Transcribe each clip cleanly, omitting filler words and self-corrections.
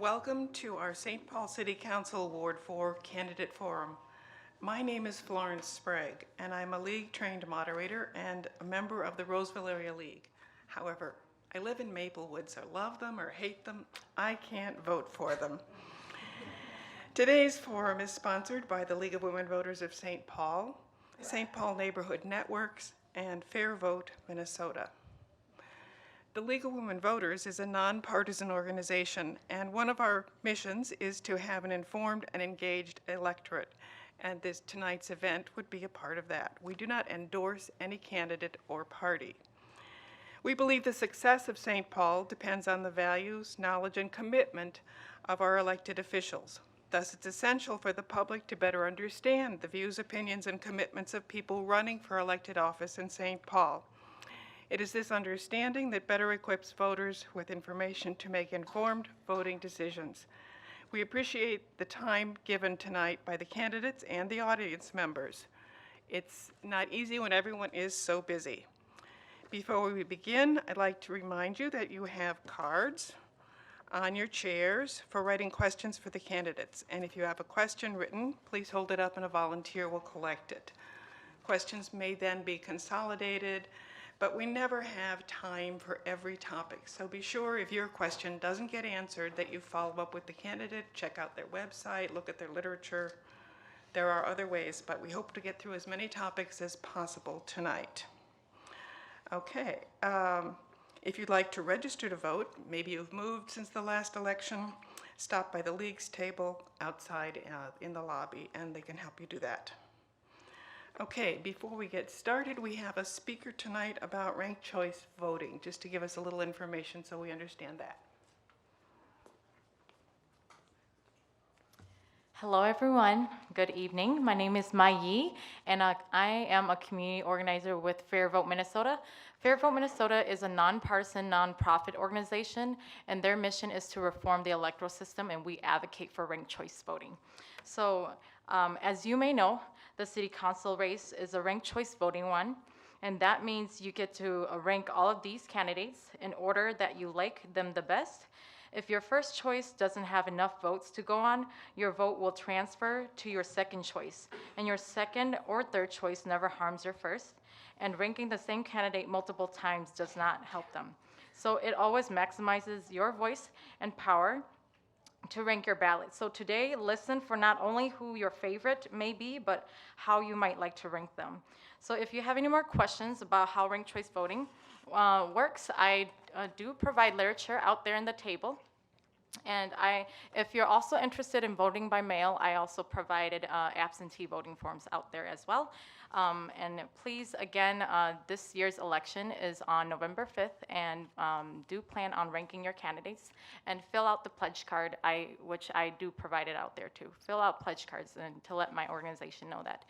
welcome to our St. Paul City Council Ward 4 Candidate Forum. My name is Florence Sprague, and I'm a league-trained moderator and a member of the Roseville Area League. However, I live in Maplewood, so love them or hate them, I can't vote for them. Today's forum is sponsored by the League of Women Voters of St. Paul Neighborhood Networks, and Fair Vote Minnesota. The League of Women Voters is a nonpartisan organization, and one of our missions is to have an informed and engaged electorate, and tonight's event would be a part of that. We do not endorse any candidate or party. We believe the success of St. Paul depends on the values, knowledge, and commitment of our elected officials. Thus, it's essential for the public to better understand the views, opinions, and commitments of people running for elected office in St. Paul. It is this understanding that better equips voters with information to make informed voting decisions. We appreciate the time given tonight by the candidates and the audience members. It's not easy when everyone is so busy. Before we begin, I'd like to remind you that you have cards on your chairs for writing questions for the candidates. And if you have a question written, please hold it up and a volunteer will collect it. Questions may then be consolidated, but we never have time for every topic. So be sure if your question doesn't get answered that you follow up with the candidate, check out their website, look at their literature. There are other ways, but we hope to get through as many topics as possible tonight. Okay, if you'd like to register to vote, maybe you've moved since the last election, stop by the League's table outside in the lobby and they can help you do that. Okay, before we get started, we have a speaker tonight about ranked choice voting, just to give us a little information so we understand that. Hello everyone, good evening. My name is Mai Yi, and I am a community organizer with Fair Vote Minnesota. Fair Vote Minnesota is a nonpartisan, nonprofit organization, and their mission is to reform the electoral system, and we advocate for ranked choice voting. So, as you may know, the city council race is a ranked choice voting one, and that means you get to rank all of these candidates in order that you like them the best. If your first choice doesn't have enough votes to go on, your vote will transfer to your second choice, and your second or third choice never harms your first, and ranking the same candidate multiple times does not help them. So it always maximizes your voice and power to rank your ballot. So today, listen for not only who your favorite may be, but how you might like to rank them. So if you have any more questions about how ranked choice voting works, I do provide literature out there in the table. And if you're also interested in voting by mail, I also provided absentee voting forms out there as well. And please, again, this year's election is on November 5th, and do plan on ranking your candidates and fill out the pledge card, which I do provide it out there too. Fill out pledge cards and to let my organization know that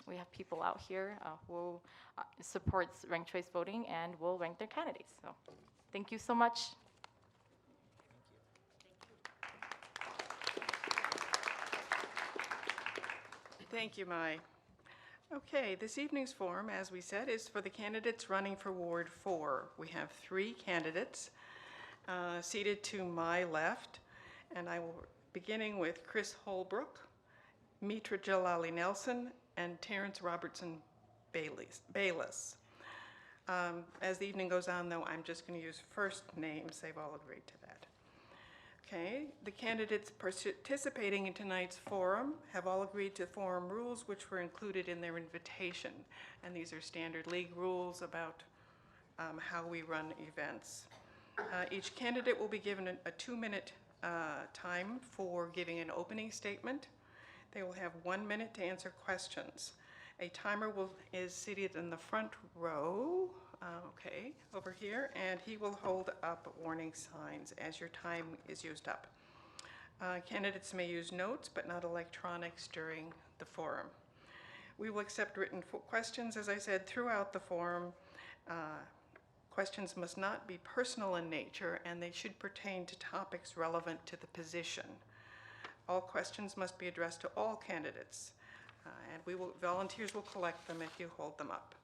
we have people out here who supports ranked choice voting and will rank their candidates. So thank you so much. Thank you, Mai. Okay, this evening's forum, as we said, is for the candidates running for Ward 4. We have 3 candidates seated to my left, and I will beginning with Chris Holbrook, Mitra Jalali Nelson, and Terrence Robertson Bayless. As the evening goes on, though, I'm just going to use first names. They've all agreed to that. Okay, the candidates participating in tonight's forum have all agreed to forum rules which were included in their invitation. And these are standard league rules about how we run events. Each candidate will be given a 2-minute time for giving an opening statement. They will have 1 minute to answer questions. A timer is seated in the front row. Okay, over here, and he will hold up warning signs as your time is used up. Candidates may use notes, but not electronics during the forum. We will accept written questions, as I said, throughout the forum. Questions must not be personal in nature, and they should pertain to topics relevant to the position. All questions must be addressed to all candidates, and volunteers will collect them if you hold them up.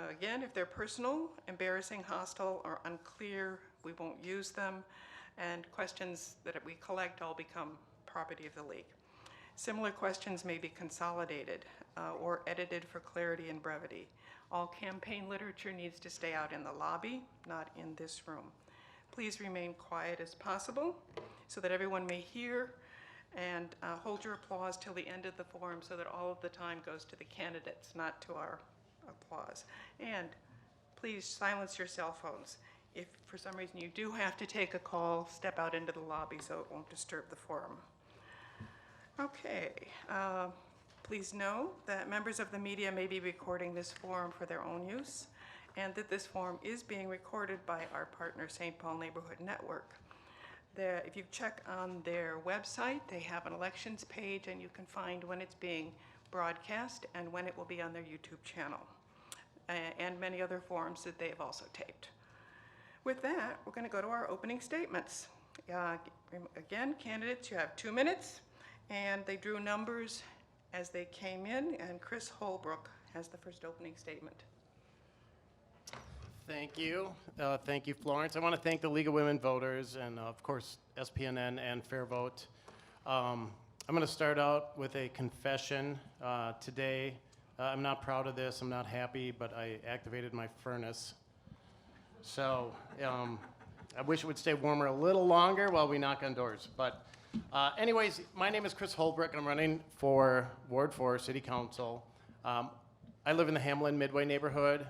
Again, if they're personal, embarrassing, hostile, or unclear, we won't use them. and questions that we collect all become property of the league. Similar questions may be consolidated or edited for clarity and brevity. All campaign literature needs to stay out in the lobby, not in this room. Please remain quiet as possible so that everyone may hear, and hold your applause till the end of the forum so that all of the time goes to the candidates, not to our applause. And please silence your cell phones. If for some reason you do have to take a call, step out into the lobby so it won't disturb the forum. Okay, please know that members of the media may be recording this forum for their own use, and that this forum is being recorded by our partner, St. Paul Neighborhood Network. If you check on their website, they have an elections page, and you can find when it's being broadcast and when it will be on their YouTube channel, and many other forums that they have also taped. With that, we're going to go to our opening statements. Again, candidates, you have 2 minutes, and they drew numbers as they came in, and Chris Holbrook has the first opening statement. Thank you. Thank you, Florence. I want to thank the League of Women Voters and, of course, SPNN and Fair Vote. I'm going to start out with a confession today. I'm not proud of this. I'm not happy, but I activated my furnace. So I wish it would stay warmer a little longer while we knock on doors. But anyways, my name is Chris Holbrook, and I'm running for Ward 4 City Council. I live in the Hamlin Midway neighborhood.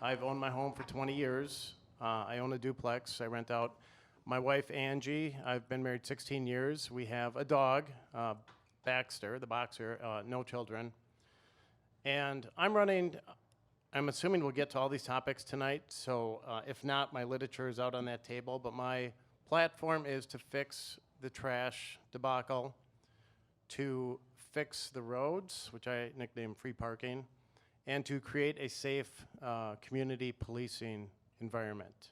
I've owned my home for 20 years. I own a duplex. I rent out. My wife, Angie, I've been married 16 years. We have a dog, Baxter, the boxer, no children. And I'm running, I'm assuming we'll get to all these topics tonight, so if not, my literature is out on that table, but my platform is to fix the trash debacle, to fix the roads, which I nickname free parking, and to create a safe community policing environment.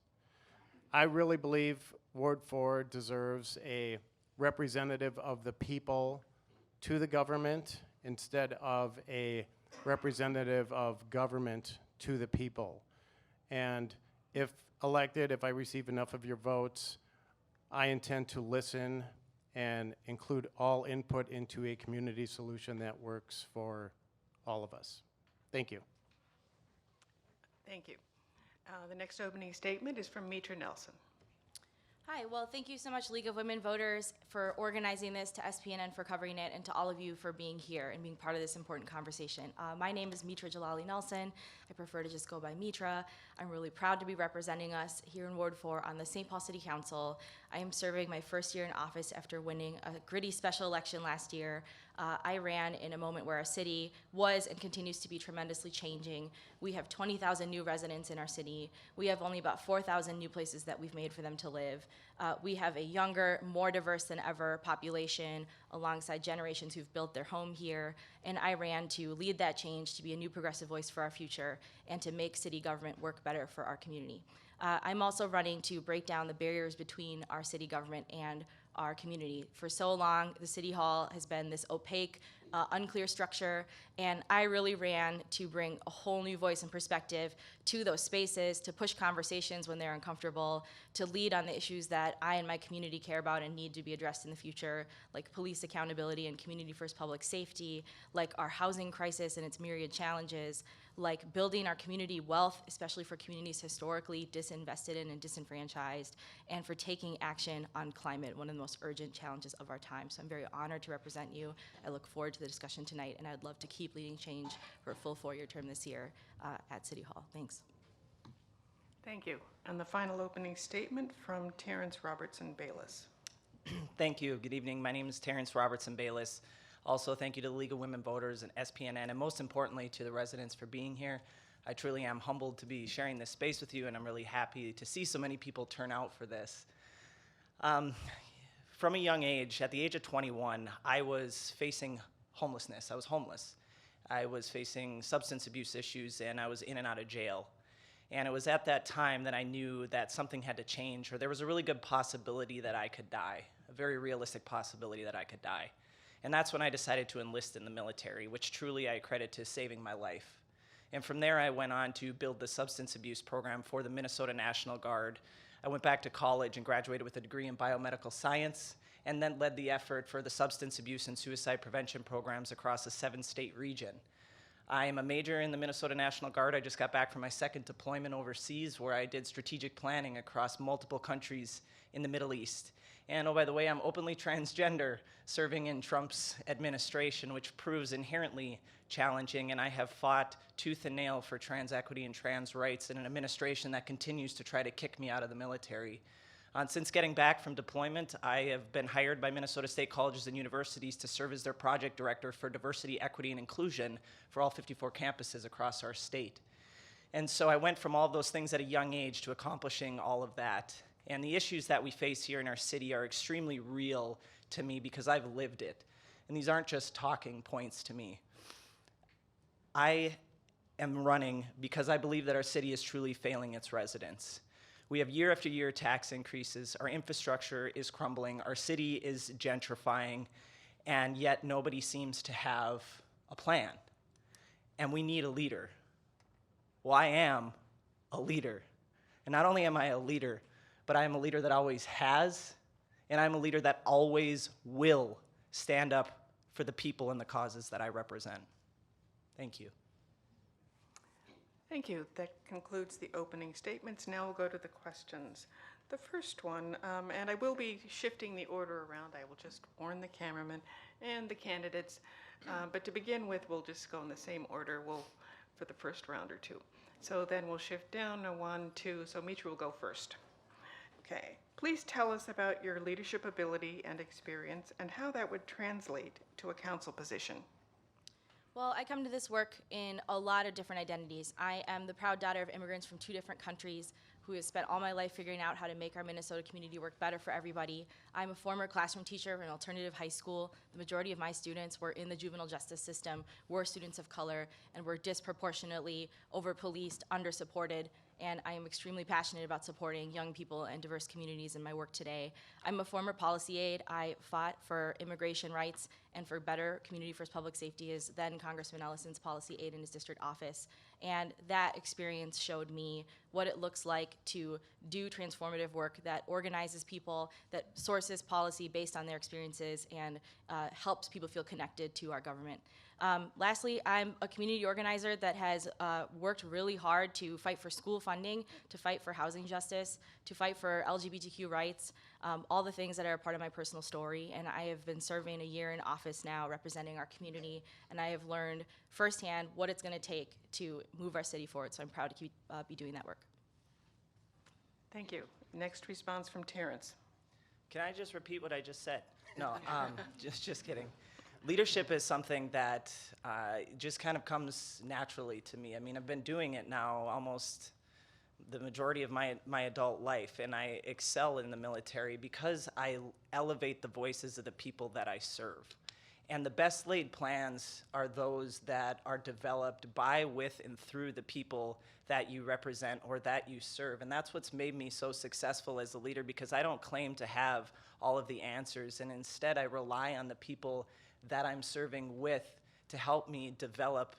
I really believe Ward 4 deserves a representative of the people to the government instead of a representative of government to the people. And if elected, if I receive enough of your votes, I intend to listen and include all input into a community solution that works for all of us. Thank you. Thank you. The next opening statement is from Mitra Nelson. Hi, well, thank you so much, League of Women Voters, for organizing this, to SPNN for covering it, and to all of you for being here and being part of this important conversation. My name is Mitra Jalali Nelson. I prefer to just go by Mitra. I'm really proud to be representing us here in Ward 4 on the St. Paul City Council. I am serving my first year in office after winning a gritty special election last year. I ran in a moment where our city was and continues to be tremendously changing. We have 20,000 new residents in our city. We have only about 4,000 new places that we've made for them to live. We have a younger, more diverse than ever population alongside generations who've built their home here. And I ran to lead that change, to be a new progressive voice for our future, and to make city government work better for our community. I'm also running to break down the barriers between our city government and our community. For so long, the City Hall has been this opaque, unclear structure, and I really ran to bring a whole new voice and perspective to those spaces, to push conversations when they're uncomfortable, to lead on the issues that I and my community care about and need to be addressed in the future, like police accountability and community first public safety, like our housing crisis and its myriad challenges, like building our community wealth, especially for communities historically disinvested in and disenfranchised, and for taking action on climate, one of the most urgent challenges of our time. So I'm very honored to represent you. I look forward to the discussion tonight, and I'd love to keep leading change for a full 4-year term this year at City Hall. Thanks. Thank you. And the final opening statement from Terrence Robertson Bayless. Thank you. Good evening. My name is Terrence Robertson Bayless. Also, thank you to the League of Women Voters and SPNN, and most importantly to the residents for being here. I truly am humbled to be sharing this space with you, and I'm really happy to see so many people turn out for this. From a young age, at the age of 21, I was facing homelessness. I was homeless. I was facing substance abuse issues, and I was in and out of jail. And it was at that time that I knew that something had to change, or there was a really good possibility that I could die, a very realistic possibility that I could die. And that's when I decided to enlist in the military, which truly I credit to saving my life. And from there, I went on to build the substance abuse program for the Minnesota National Guard. I went back to college and graduated with a degree in biomedical science, and then led the effort for the substance abuse and suicide prevention programs across a 7-state region. I am a major in the Minnesota National Guard. I just got back from my second deployment overseas, where I did strategic planning across multiple countries in the Middle East. And oh, by the way, I'm openly transgender, serving in Trump's administration, which proves inherently challenging, and I have fought tooth and nail for trans equity and trans rights in an administration that continues to try to kick me out of the military. Since getting back from deployment, I have been hired by Minnesota State colleges and universities to serve as their project director for diversity, equity, and inclusion for all 54 campuses across our state. And so I went from all of those things at a young age to accomplishing all of that. And the issues that we face here in our city are extremely real to me because I've lived it. And these aren't just talking points to me. I am running because I believe that our city is truly failing its residents. We have year after year tax increases, our infrastructure is crumbling, our city is gentrifying, and yet nobody seems to have a plan. And we need a leader. Well, I am a leader. And not only am I a leader, but I am a leader that always has, and I'm a leader that always will stand up for the people and the causes that I represent. Thank you. Thank you. That concludes the opening statements. Now we'll go to the questions. The first one, and I will be shifting the order around. I will just warn the cameraman and the candidates. But to begin with, we'll just go in the same order for the first round or two. So then we'll shift down to 1, 2. So Mitra will go first. Okay. Please tell us about your leadership ability and experience and how that would translate to a council position. Well, I come to this work in a lot of different identities. I am the proud daughter of immigrants from 2 different countries who has spent all my life figuring out how to make our Minnesota community work better for everybody. I'm a former classroom teacher of an alternative high school. The majority of my students were in the juvenile justice system, were students of color, and were disproportionately over-policed, under-supported, and I am extremely passionate about supporting young people and diverse communities in my work today. I'm a former policy aide. I fought for immigration rights and for better community first public safety as then Congressman Ellison's policy aide in his district office. And that experience showed me what it looks like to do transformative work that organizes people, that sources policy based on their experiences, and helps people feel connected to our government. Lastly, I'm a community organizer that has worked really hard to fight for school funding, to fight for housing justice, to fight for LGBTQ rights, all the things that are a part of my personal story. And I have been serving a year in office now representing our community, and I have learned firsthand what it's going to take to move our city forward. So I'm proud to be doing that work. Thank you. Next response from Terrence. Can I just repeat what I just said? No, just kidding. Leadership is something that just kind of comes naturally to me. I mean, I've been doing it now almost the majority of my adult life, and I excel in the military because I elevate the voices of the people that I serve. And the best laid plans are those that are developed by, with, and through the people that you represent or that you serve. And that's what's made me so successful as a leader, because I don't claim to have all of the answers, and instead I rely on the people that I'm serving with to help me develop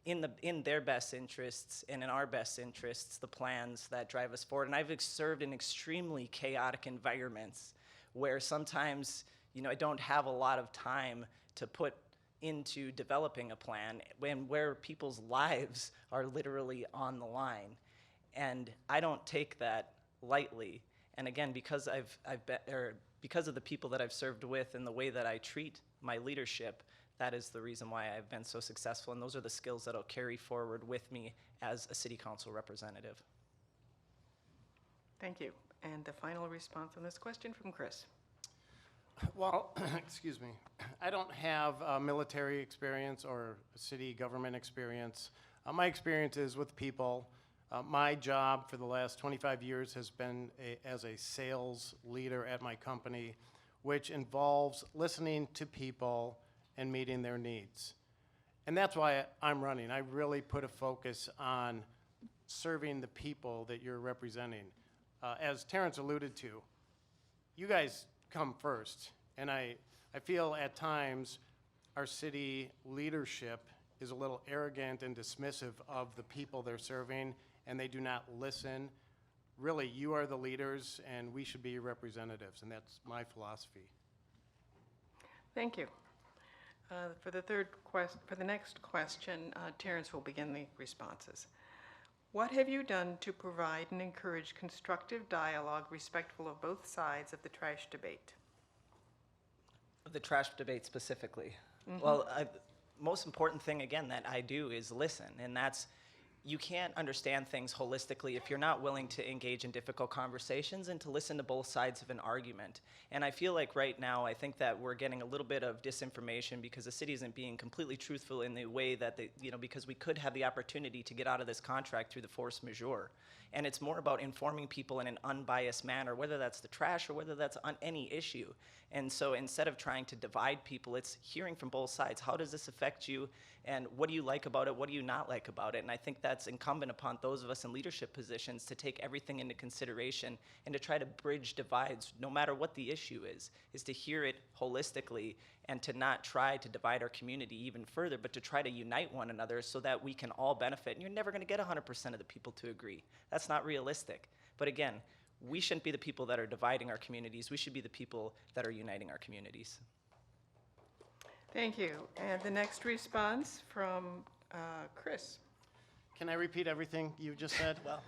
in their best interests and in our best interests the plans that drive us forward. And I've served in extremely chaotic environments where sometimes, I don't have a lot of time to put into developing a plan where people's lives are literally on the line. And I don't take that lightly. And again, because because of the people that I've served with and the way that I treat my leadership, that is the reason why I've been so successful, and those are the skills that I'll carry forward with me as a city council representative. Thank you. And the final response on this question from Chris. Well, excuse me. I don't have military experience or city government experience. My experience is with people. My job for the last 25 years has been as a sales leader at my company, which involves listening to people and meeting their needs. And that's why I'm running. I really put a focus on serving the people that you're representing. As Terrence alluded to, you guys come first. And I feel at times our city leadership is a little arrogant and dismissive of the people they're serving, and they do not listen, really, you are the leaders, and we should be your representatives, and that's my philosophy. Thank you. For the next question, Terrence will begin the responses. What have you done to provide and encourage constructive dialogue respectful of both sides of the trash debate? The trash debate specifically. Well, most important thing again that I do is listen, and that's you can't understand things holistically if you're not willing to engage in difficult conversations and to listen to both sides of an argument. And I feel like right now, I think that we're getting a little bit of disinformation because the city isn't being completely truthful in the way that they, because we could have the opportunity to get out of this contract through the force majeure. And it's more about informing people in an unbiased manner, whether that's the trash or whether that's on any issue. And so instead of trying to divide people, it's hearing from both sides. How does this affect you? And what do you like about it? What do you not like about it? And I think that's incumbent upon those of us in leadership positions to take everything into consideration and to try to bridge divides, no matter what the issue is to hear it holistically and to not try to divide our community even further, but to try to unite one another so that we can all benefit. And you're never going to get 100% of the people to agree. That's not realistic. But again, we shouldn't be the people that are dividing our communities. We should be the people that are uniting our communities. Thank you. And the next response from Chris. Can I repeat everything you just said? Well,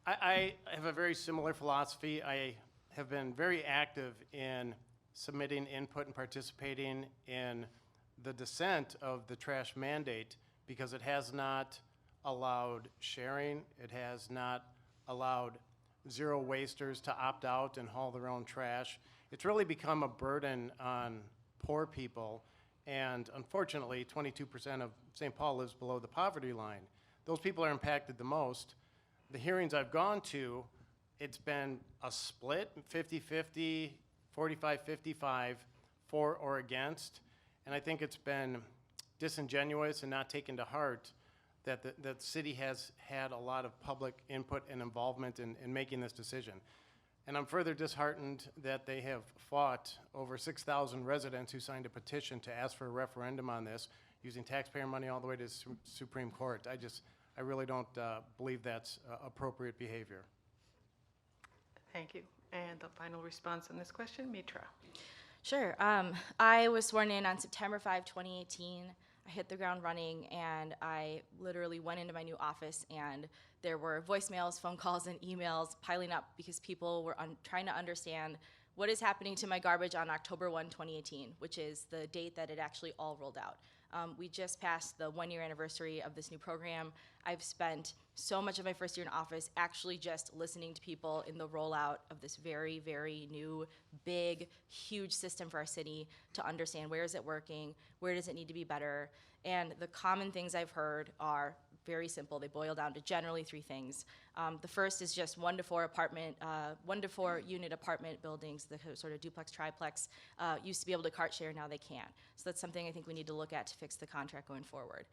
I have a very similar philosophy. I have been very active in submitting input and participating in the dissent of the trash mandate because it has not allowed sharing. It has not allowed zero wasters to opt out and haul their own trash. It's really become a burden on poor people, and unfortunately, 22% of St. Paul lives below the poverty line. Those people are impacted the most. The hearings I've gone to, it's been a split, 50-50, 45-55, for or against, and I think it's been disingenuous and not taken to heart that the city has had a lot of public input and involvement in making this decision. And I'm further disheartened that they have fought over 6,000 residents who signed a petition to ask for a referendum on this, using taxpayer money all the way to the Supreme Court. I really don't believe that's appropriate behavior. Thank you. And the final response on this question, Mitra. Sure. I was sworn in on September 5, 2018. I hit the ground running, and I literally went into my new office, and there were voicemails, phone calls, and emails piling up because people were trying to understand what is happening to my garbage on October 1, 2018, which is the date that it actually all rolled out. We just passed the 1-year anniversary of this new program. I've spent so much of my first year in office actually just listening to people in the rollout of this very, very new, big, huge system for our city to understand where is it working, where does it need to be better. And the common things I've heard are very simple. They boil down to generally 3 things. The first is just 1 to 4 unit apartment buildings, the sort of duplex, triplex, used to be able to cart share, now they can't. So that's something I think we need to look at to fix the contract going forward.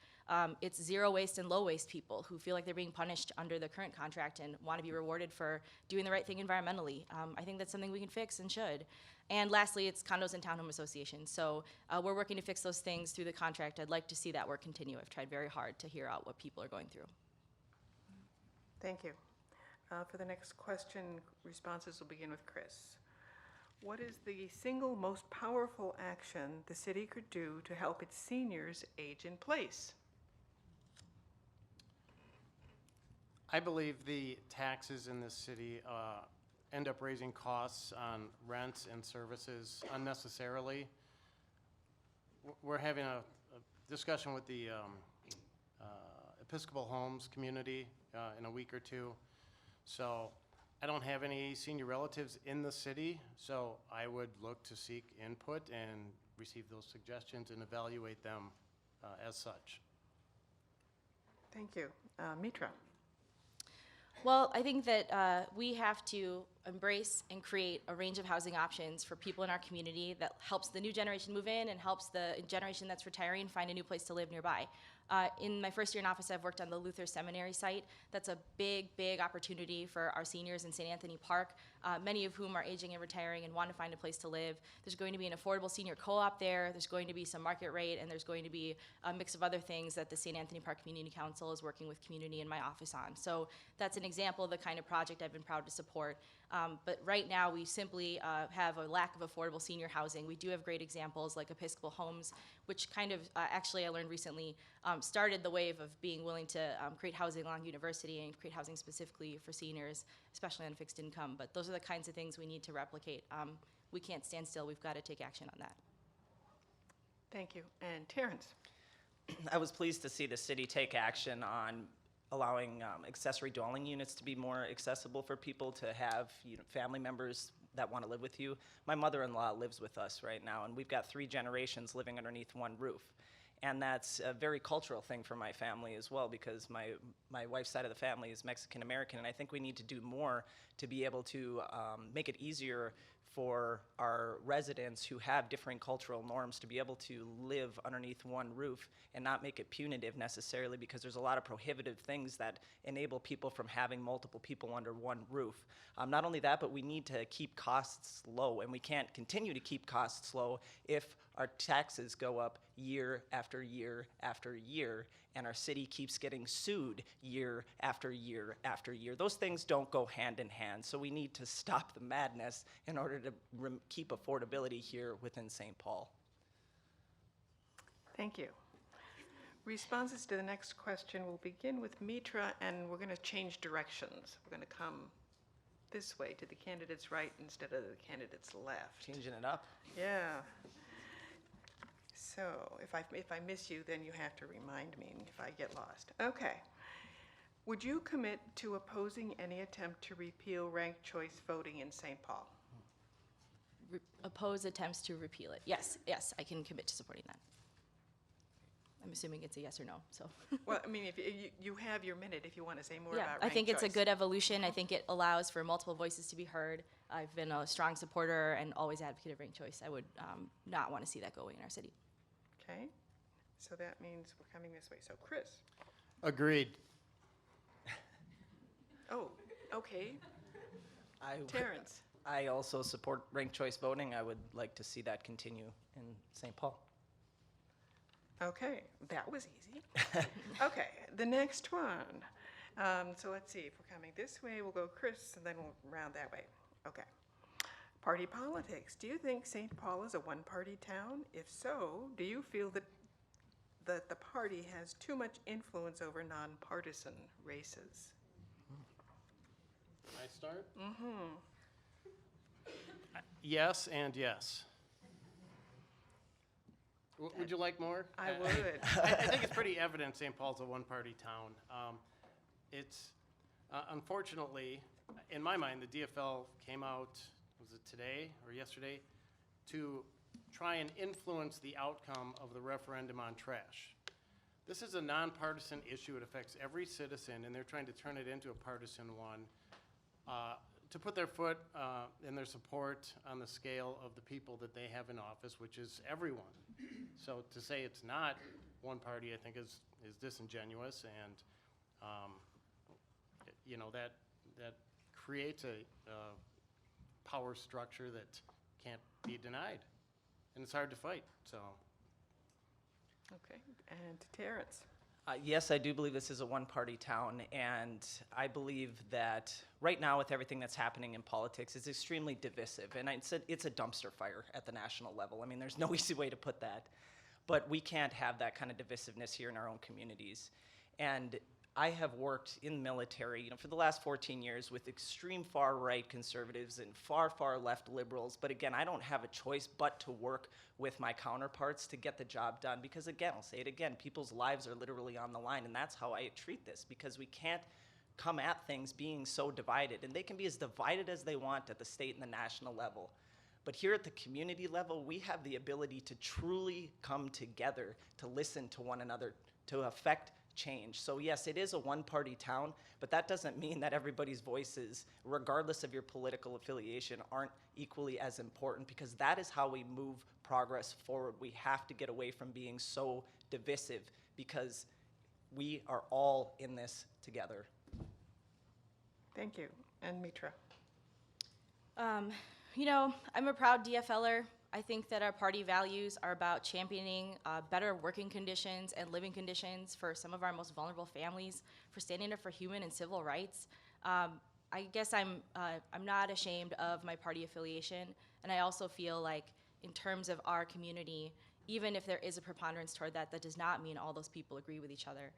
It's zero waste and low waste people who feel like they're being punished under the current contract and want to be rewarded for doing the right thing environmentally. I think that's something we can fix and should. And lastly, it's condos and townhome associations. So we're working to fix those things through the contract. I'd like to see that work continue. I've tried very hard to hear out what people are going through. Thank you. For the next question, responses will begin with Chris. What is the single most powerful action the city could do to help its seniors age in place? I believe the taxes in this city end up raising costs on rents and services unnecessarily. We're having a discussion with the Episcopal Homes community in a week or 2. So I don't have any senior relatives in the city, so I would look to seek input and receive those suggestions and evaluate them as such. Thank you. Mitra. Well, I think that we have to embrace and create a range of housing options for people in our community that helps the new generation move in and helps the generation that's retiring find a new place to live nearby. In my first year in office, I've worked on the Luther Seminary site. That's a big, big opportunity for our seniors in St. Anthony Park, many of whom are aging and retiring and want to find a place to live. There's going to be an affordable senior co-op there. There's going to be some market rate, and there's going to be a mix of other things that the St. Anthony Park Community Council is working with community in my office on. So that's an example of the kind of project I've been proud to support. But right now, we simply have a lack of affordable senior housing. We do have great examples like Episcopal Homes, which kind of, actually I learned recently, started the wave of being willing to create housing along University and create housing specifically for seniors, especially on fixed income. But those are the kinds of things we need to replicate. We can't stand still. We've got to take action on that. Thank you. And Terrence? I was pleased to see the city take action on allowing accessory dwelling units to be more accessible for people to have, family members that want to live with you. My mother-in-law lives with us right now, and we've got 3 generations living underneath one roof. And that's a very cultural thing for my family as well, because my wife's side of the family is Mexican-American, and I think we need to do more to be able to make it easier for our residents who have differing cultural norms to be able to live underneath one roof and not make it punitive necessarily, because there's a lot of prohibitive things that enable people from having multiple people under one roof. Not only that, but we need to keep costs low, and we can't continue to keep costs low if our taxes go up year after year after year, and our city keeps getting sued year after year after year. Those things don't go hand in hand, so we need to stop the madness in order to keep affordability here within St. Paul. Thank you. Responses to the next question will begin with Mitra, and we're going to change directions. We're going to come this way to the candidate's right instead of the candidate's left. Changing it up. Yeah. So if I miss you, then you have to remind me if I get lost. Okay. Would you commit to opposing any attempt to repeal ranked choice voting in St. Paul? Oppose attempts to repeal it. Yes, I can commit to supporting that. I'm assuming it's a yes or no, so. Well, I mean, if you have your minute if you want to say more Yeah, about I ranked think it's a choice. good evolution. I think it allows for multiple voices to be heard. I've been a strong supporter and always advocate of ranked choice. I would not want to see that go away in our city. Okay. So that means we're coming this way. So Chris. Agreed. Oh, okay. I Terrence. I also support ranked choice voting. I would like to see that continue in St. Paul. Okay, that was easy. Okay, the next one. So let's see, if we're coming this way, we'll go Chris, and then we'll round that way. Okay. Party politics. Do you think St. Paul is a one-party town? If so, do you feel that the party has too much influence over nonpartisan races? Can I start? Mm-hmm. Yes and yes. Would you like more? I would. I think it's pretty evident St. Paul's a one-party town. It's, unfortunately, in my mind, the DFL came out, was it today or yesterday, to try and influence the outcome of the referendum on trash. This is a nonpartisan issue. It affects every citizen, and they're trying to turn it into a partisan one to put their foot and their support on the scale of the people that they have in office, which is everyone. So to say it's not one party, I think, is disingenuous, and that creates a power structure that can't be denied, and it's hard to fight. So. Okay, and Terrence. Yes, I do believe this is a one-party town, and I believe that right now with everything that's happening in politics, it's extremely divisive, and it's a dumpster fire at the national level. I mean, there's no easy way to put that, but we can't have that kind of divisiveness here in our own communities. And I have worked in the military, for the last 14 years with extreme far-right conservatives and far left liberals. But again, I don't have a choice but to work with my counterparts to get the job done. Because again, I'll say it again, people's lives are literally on the line, and that's how I treat this. Because we can't come at things being so divided, and they can be as divided as they want at the state and the national level. But here at the community level, we have the ability to truly come together, to listen to one another, to affect change. So yes, it is a one-party town, but that doesn't mean that everybody's voices, regardless of your political affiliation, aren't equally as important, because that is how we move progress forward. We have to get away from being so divisive, because We are all in this together. Thank you. And Mitra? You know, I'm a proud DFLer. I think that our party values are about championing better working conditions and living conditions for some of our most vulnerable families, for standing up for human and civil rights. I guess I'm not ashamed of my party affiliation, and I also feel like in terms of our community, even if there is a preponderance toward that, that does not mean all those people agree with each other.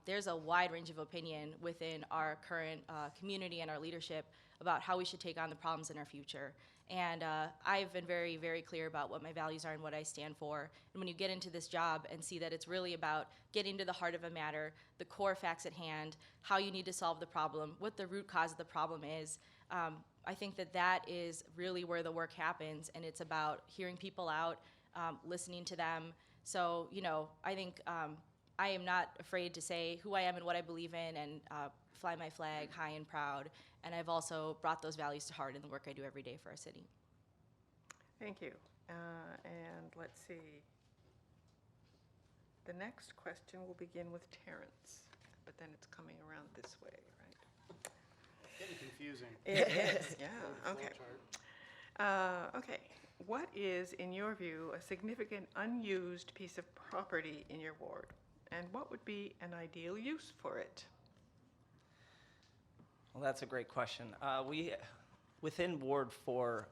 There's a wide range of opinion within our current community and our leadership about how we should take on the problems in our future. And I've been very, very clear about what my values are and what I stand for. And when you get into this job and see that it's really about getting to the heart of a matter, the core facts at hand, how you need to solve the problem, what the root cause of the problem is, I think that that is really where the work happens. And it's about hearing people out, listening to them. So, you know, I think I am not afraid to say who I am and what I believe in and fly my flag high and proud. And I've also brought those values to heart in the work I do every day for our city. Thank you. And let's see. The next question will begin with Terrence, but then it's coming around this way, right? Getting confusing. It is, yeah, okay. Okay, what is, in your view, a significant unused piece of property in your ward? And what would be an ideal use for it? Well, that's a great question. Within Ward 4,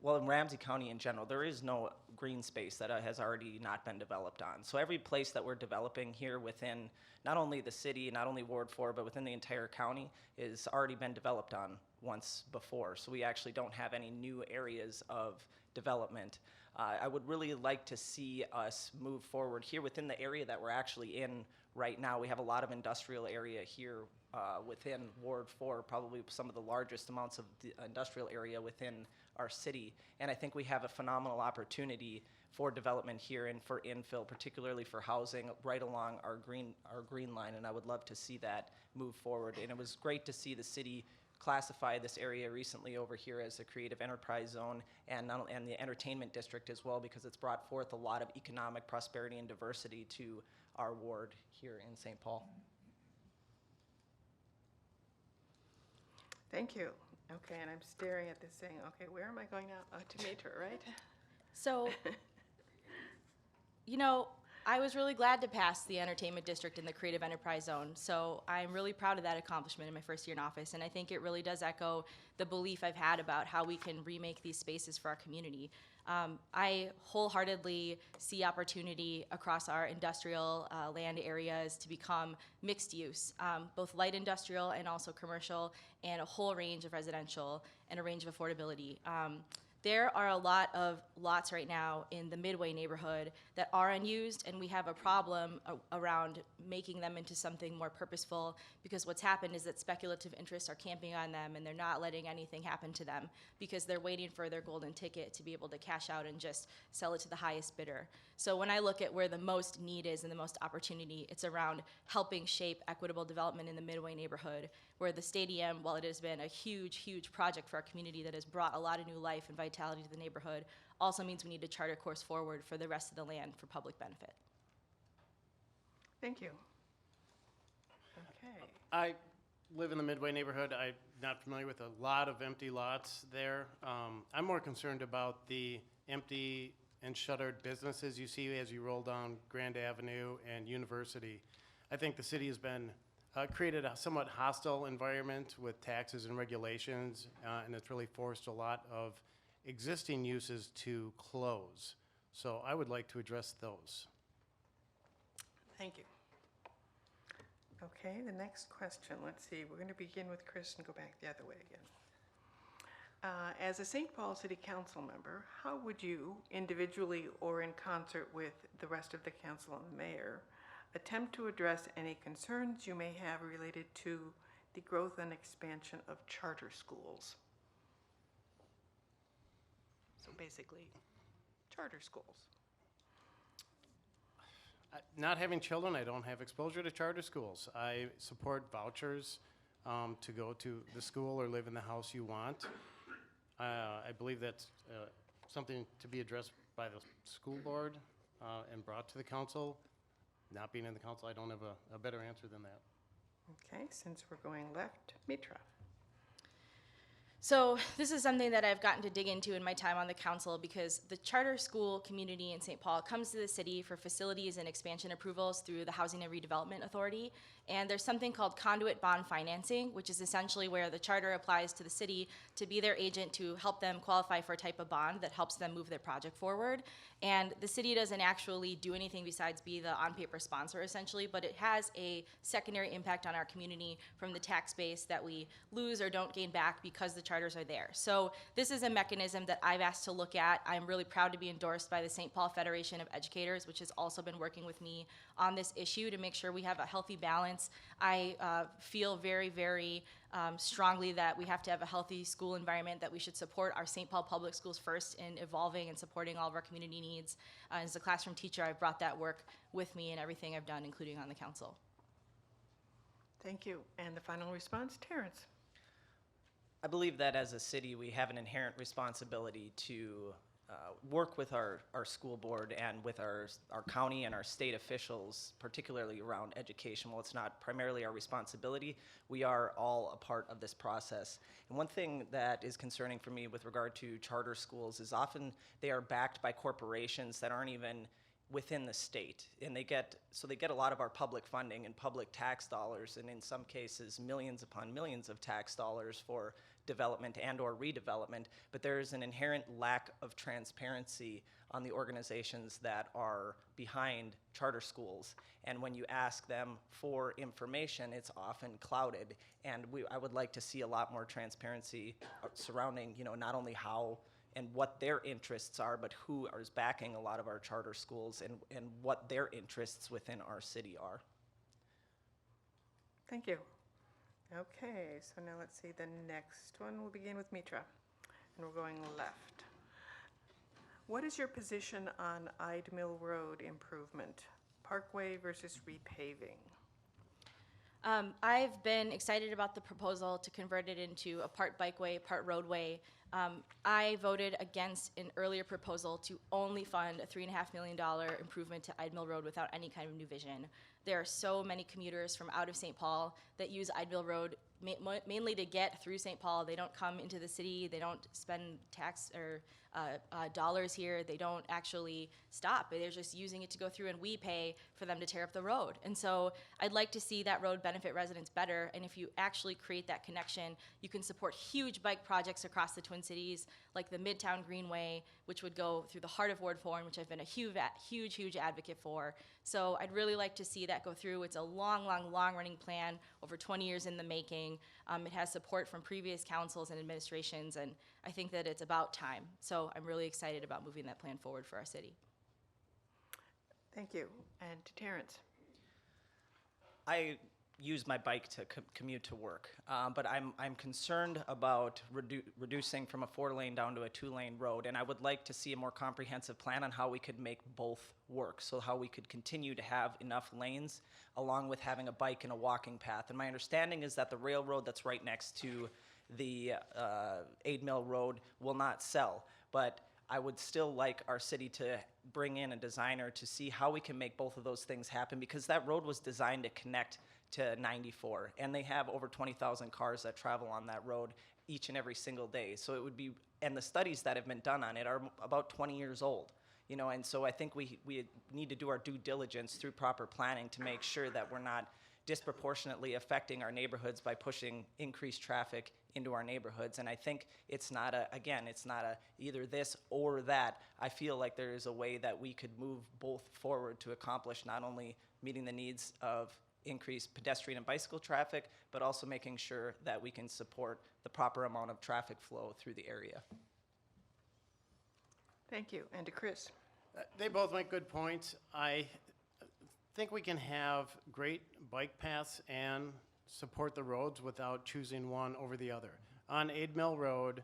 well, in Ramsey County in general, there is no green space that has already not been developed on. So every place that we're developing here within not only the city, not only Ward 4, but within the entire county is already been developed on once before. So we actually don't have any new areas of development. I would really like to see us move forward here within the area that we're actually in right now. We have a lot of industrial area here within Ward 4, probably some of the largest amounts of the industrial area within our city. And I think we have a phenomenal opportunity for development here and for infill, particularly for housing right along our green line. And I would love to see that move forward. And it was great to see the city classify this area recently over here as a creative enterprise zone and the entertainment district as well, because it's brought forth a lot of economic prosperity and diversity to our ward here in St. Paul. Thank you. Okay, and I'm staring at this saying, okay, where am I going now? To Mitra, right? So, you know, I was really glad to pass the entertainment district in the creative enterprise zone. So I'm really proud of that accomplishment in my first year in office. And I think it really does echo the belief I've had about how we can remake these spaces for our community. I wholeheartedly see opportunity across our industrial land areas to become mixed use, both light industrial and also commercial, and a whole range of residential and a range of affordability. There are a lot of lots right now in the Midway neighborhood that are unused, and we have a problem around making them into something more purposeful, because what's happened is that speculative interests are camping on them and they're not letting anything happen to them because they're waiting for their golden ticket to be able to cash out and just sell it to the highest bidder. So when I look at where the most need is and the most opportunity, it's around helping shape equitable development in the Midway neighborhood, where the stadium, while it has been a huge, huge project for our community that has brought a lot of new life and vitality to the neighborhood, also means we need to chart a course forward for the rest of the land for public benefit. Thank you. Okay. I live in the Midway neighborhood. I'm not familiar with a lot of empty lots there. I'm more concerned about the empty and shuttered businesses you see as you roll down Grand Avenue and University. I think the city has been created a somewhat hostile environment with taxes and regulations, and it's really forced a lot of existing uses to close. So I would like to address those. Thank you. Okay, the next question, let's see, we're going to begin with Chris and go back the other way again. As a St. Paul City Council member, how would you, individually or in concert with the rest of the council and the mayor, attempt to address any concerns you may have related to the growth and expansion of charter schools? So basically, charter schools. Not having children, I don't have exposure to charter schools. I support vouchers to go to the school or live in the house you want. I believe that's something to be addressed by the school board and brought to the council. not being in the council, I don't have a better answer than that. Okay, since we're going left, Mitra. So this is something that I've gotten to dig into in my time on the council because the charter school community in St. Paul comes to the city for facilities and expansion approvals through the Housing and Redevelopment Authority. And there's something called conduit bond financing, which is essentially where the charter applies to the city to be their agent to help them qualify for a type of bond that helps them move their project forward. And the city doesn't actually do anything besides be the on-paper sponsor, essentially, but it has a secondary impact on our community from the tax base that we lose or don't gain back because the charters are there. So this is a mechanism that I've asked to look at. I'm really proud to be endorsed by the St. Paul Federation of Educators, which has also been working with me on this issue to make sure we have a healthy balance. I feel very, very strongly that we have to have a healthy school environment, that we should support our St. Paul Public Schools first in evolving and supporting all of our community needs. As a classroom teacher, I've brought that work with me in everything I've done, including on the council. Thank you. And the final response, Terrence. I believe that as a city, we have an inherent responsibility to work with our school board and with our county and our state officials, particularly around education. While it's not primarily our responsibility, we are all a part of this process. And one thing that is concerning for me with regard to charter schools is often they are backed by corporations that aren't even within the state, and they get a lot of our public funding and public tax dollars, and in some cases millions upon millions of tax dollars for development and or redevelopment, but there is an inherent lack of transparency on the organizations that are behind charter schools, and when you ask them for information, it's often clouded, and I would like to see a lot more transparency surrounding, not only how and what their interests are, but who is backing a lot of our charter schools and what their interests within our city are. Thank you. Okay, so now let's see, the next one will begin with Mitra, and we're going left. What is your position on Ide Mill Road improvement, parkway versus repaving? I've been excited about the proposal to convert it into a part bikeway, part roadway. I voted against an earlier proposal to only fund a $3.5 million improvement to Ide Mill Road without any kind of new vision. There are so many commuters from out of St. Paul that use Ide Mill Road mainly to get through St. Paul. They don't come into the city. They don't spend tax or dollars here. They don't actually stop. They're just using it to go through, and we pay for them to tear up the road. And so I'd like to see that road benefit residents better. And if you actually create that connection, you can support huge bike projects across the Twin Cities, like the Midtown Greenway, which would go through the heart of Ward 4, which I've been a huge advocate for. So I'd really like to see that go through. It's a long-running plan, over 20 years in the making. It has support from previous councils and administrations, and I think that it's about time. So I'm really excited about moving that plan forward for our city. Thank you. And to Terrence. I use my bike to commute to work, but I'm concerned about reducing from a 4-lane down to a 2-lane road, and I would like to see a more comprehensive plan on how we could make both work, so how we could continue to have enough lanes along with having a bike and a walking path. And my understanding is that the railroad that's right next to the Ade Mill Road will not sell, but I would still like our city to bring in a designer to see how we can make both of those things happen, because that road was designed to connect to 94, and they have over 20,000 cars that travel on that road each and every single day. So it would be, and the studies that have been done on it are about 20 years old, and so I think we need to do our due diligence through proper planning to make sure that we're not disproportionately affecting our neighborhoods by pushing increased traffic into our neighborhoods. And I think it's not either this or that. I feel like there is a way that we could move both forward to accomplish not only meeting the needs of increased pedestrian and bicycle traffic, but also making sure that we can support the proper amount of traffic flow through the area. Thank you. And to Chris. They both make good points. I think we can have great bike paths and support the roads without choosing one over the other. On Ade Mill Road,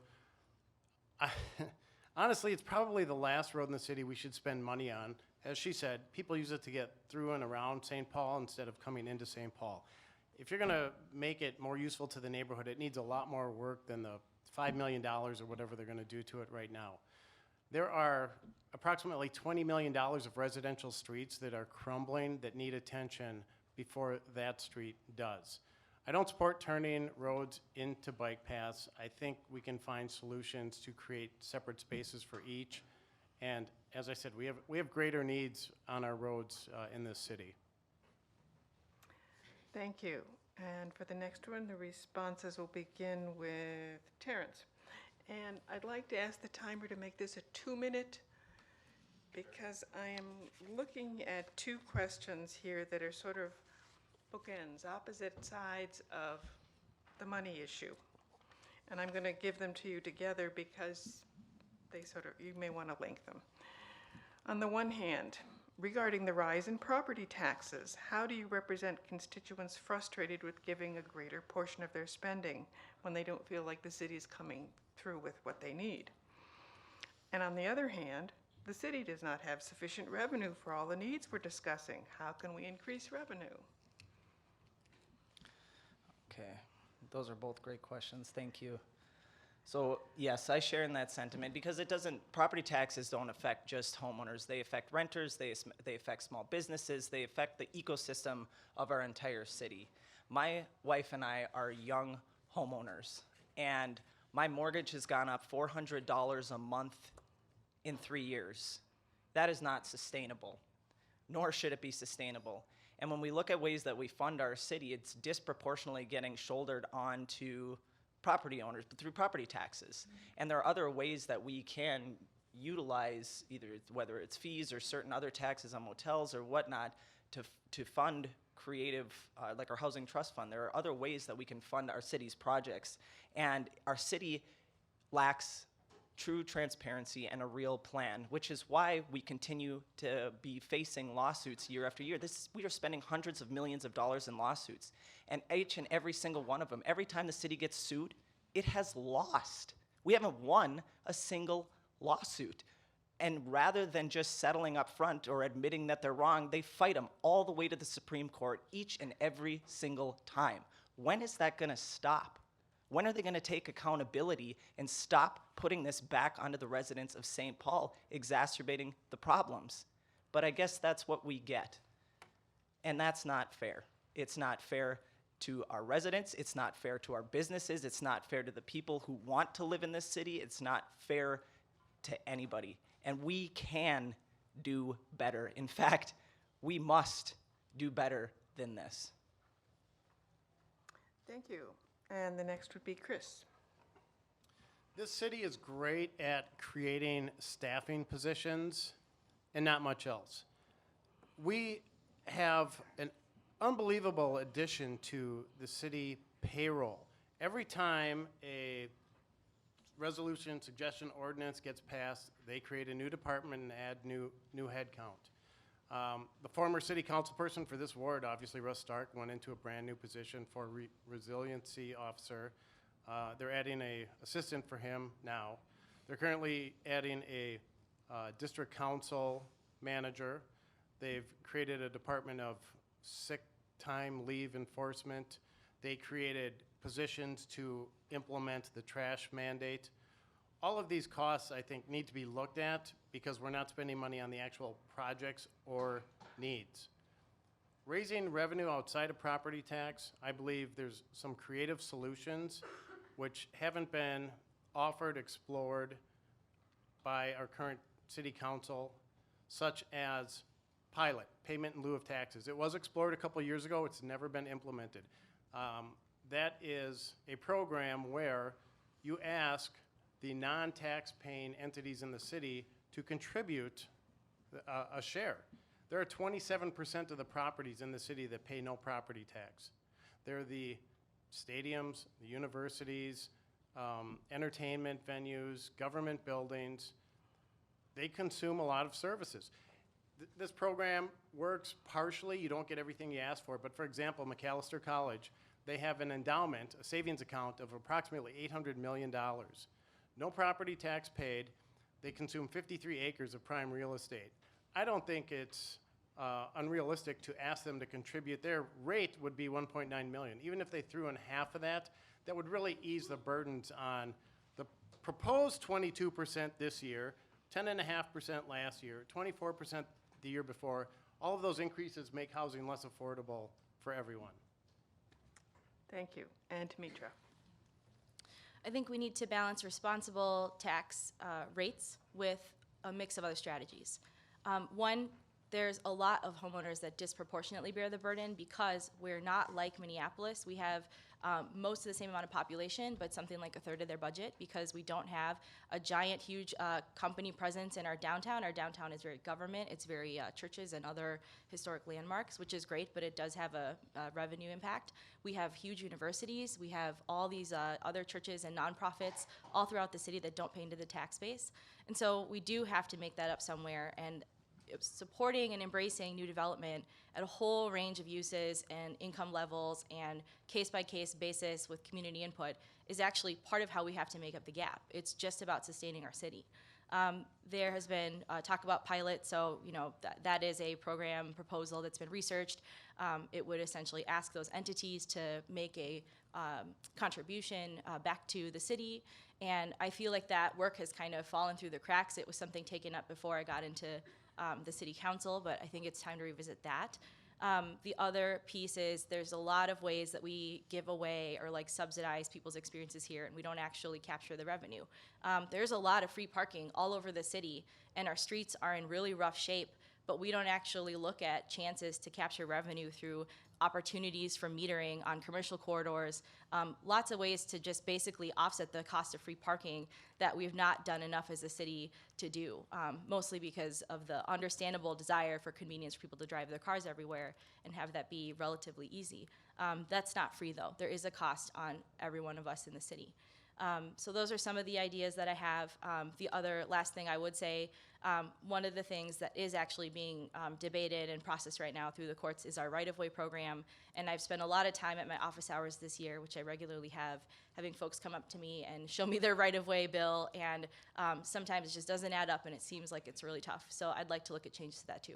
honestly, it's probably the last road in the city we should spend money on. As she said, people use it to get through and around St. Paul instead of coming into St. Paul. If you're gonna make it more useful to the neighborhood, it needs a lot more work than the $5 million or whatever they're gonna do to it right now. There are approximately $20 million of residential streets that are crumbling that need attention before that street does. I don't support turning roads into bike paths. I think we can find solutions to create separate spaces for each. And as I said, we have greater needs on our roads in this city. Thank you. And for the next one, the responses will begin with Terrence. And I'd like to ask the timer to make this a 2-minute, because I am looking at two questions here that are sort of bookends, opposite sides of the money issue. And I'm going to give them to you together because they you may want to link them. On the one hand, regarding the rise in property taxes, how do you represent constituents frustrated with giving a greater portion of their spending when they don't feel like the city is coming through with what they need? And on the other hand, the city does not have sufficient revenue for all the needs we're discussing. How can we increase revenue? Okay, those are both great questions. Thank you. So yes, I share in that sentiment because property taxes don't affect just homeowners. They affect renters, they affect small businesses, they affect the ecosystem of our entire city. My wife and I are young homeowners, and my mortgage has gone up $400 a month in 3 years. That is not sustainable, nor should it be sustainable. And when we look at ways that we fund our city, it's disproportionately getting shouldered onto property owners, but through property taxes. And there are other ways that we can utilize, whether it's fees or certain other taxes on motels or whatnot, to fund creative, like our housing trust fund. There are other ways that we can fund our city's projects. And our city lacks true transparency and a real plan, which is why we continue to be facing lawsuits year after year. We are spending hundreds of millions of dollars in lawsuits, and each and every single one of them, every time the city gets sued, it has lost. We haven't won a single lawsuit. And rather than just settling up front or admitting that they're wrong, they fight them all the way to the Supreme Court each and every single time. When is that going to stop? When are they going to take accountability and stop putting this back onto the residents of St. Paul, exacerbating the problems? But I guess that's what we get. And that's not fair. It's not fair to our residents. It's not fair to our businesses. It's not fair to the people who want to live in this city. It's not fair to anybody. And we can do better. In fact, we must do better than this. Thank you. And the next would be Chris. This city is great at creating staffing positions and not much else. We have an unbelievable addition to the city payroll. Every time a resolution, suggestion, ordinance gets passed, they create a new department and add new headcount. The former city council person for this ward, obviously Russ Stark, went into a brand new position for resiliency officer. They're adding a assistant for him now. They're currently adding a district council manager. They've created a department of sick time leave enforcement. They created positions to implement the trash mandate. All of these costs, I think, need to be looked at because we're not spending money on the actual projects or needs. Raising revenue outside of property tax, I believe there's some creative solutions which haven't been offered, explored by our current city council, such as pilot, payment in lieu of taxes. It was explored a couple years ago. It's never been implemented. That is a program where you ask the non-tax paying entities in the city to contribute a share. There are 27% of the properties in the city that pay no property tax. They're the stadiums, the universities, entertainment venues, government buildings. They consume a lot of services. This program works partially. You don't get everything you ask for, but for example, McAllister College, they have an endowment, a savings account of approximately $800 million. No property tax paid. They consume 53 acres of prime real estate. I don't think it's unrealistic to ask them to contribute. Their rate would be $1.9 million. Even if they threw in half of that, that would really ease the burdens on the proposed 22% this year 10.5% last year, 24% the year before. All of those increases make housing less affordable for everyone. Thank you. And Mitra. I think we need to balance responsible tax rates with a mix of other strategies. One, there's a lot of homeowners that disproportionately bear the burden because we're not like Minneapolis. We have most of the same amount of population, but something like a third of their budget because we don't have a giant, huge company presence in our downtown. Our downtown is very government. It's very churches and other historic landmarks, which is great, but it does have a revenue impact. We have huge universities. We have all these other churches and nonprofits all throughout the city that don't pay into the tax base. And so we do have to make that up somewhere. And supporting and embracing new development at a whole range of uses and income levels and case-by-case basis with community input is actually part of how we have to make up the gap. It's just about sustaining our city. There has been talk about pilot, so that is a program proposal that's been researched. It would essentially ask those entities to make a contribution back to the city, and I feel like that work has kind of fallen through the cracks. It was something taken up before I got into the city council, but I think it's time to revisit that. The other piece is there's a lot of ways that we give away or subsidize people's experiences here, and we don't actually capture the revenue. There's a lot of free parking all over the city, and our streets are in really rough shape, but we don't actually look at chances to capture revenue through opportunities for metering on commercial corridors, lots of ways to just basically offset the cost of free parking that we've not done enough as a city to do, mostly because of the understandable desire for convenience for people to drive their cars everywhere and have that be relatively easy. That's not free, though. There is a cost on every one of us in the city. So those are some of the ideas that I have. The other last thing I would say, one of the things that is actually being debated and processed right now through the courts is our right-of-way program. And I've spent a lot of time at my office hours this year, which I regularly have, having folks come up to me and show me their right-of-way bill. And sometimes it just doesn't add up, and it seems like it's really tough. So I'd like to look at changes to that, too.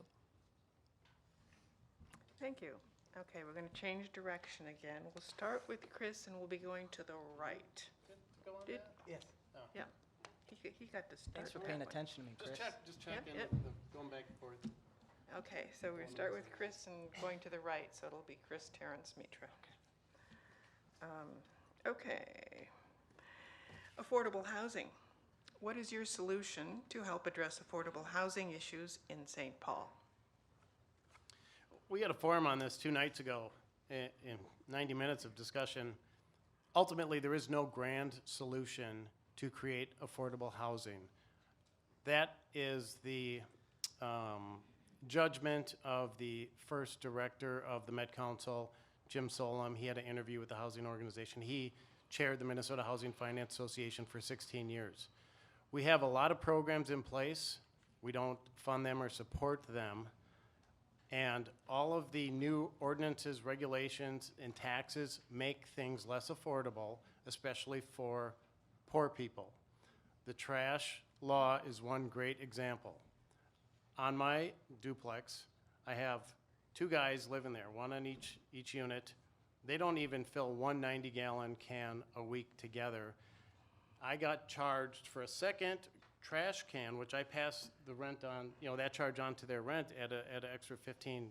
Thank you. Okay, we're going to change direction again. We'll start with Chris, and we'll be going to the right. Did- Yes. Yeah, he got to start. Thanks for that paying one. attention to me, Chris. Just check Yep, in, yep. going back and forth. Okay, so we're start with Chris and going to the right, so it'll be Chris, Terrence, Mitra. Okay. Affordable housing. What is your solution to help address affordable housing issues in St. Paul? We had a forum on this 2 nights ago in 90 minutes of discussion. Ultimately, there is no grand solution to create affordable housing. That is the judgment of the first director of the Met Council, Jim Solom. He had an interview with the housing organization. He chaired the Minnesota Housing Finance Association for 16 years. We have a lot of programs in place. We don't fund them or support them. And all of the new ordinances, regulations, and taxes make things less affordable, especially for poor people. The trash law is one great example. On my duplex, I have 2 guys living there, one on each unit. They don't even fill one 90-gallon can a week together. I got charged for a second trash can, which I pass the rent on, that charge on to their rent at an extra $15,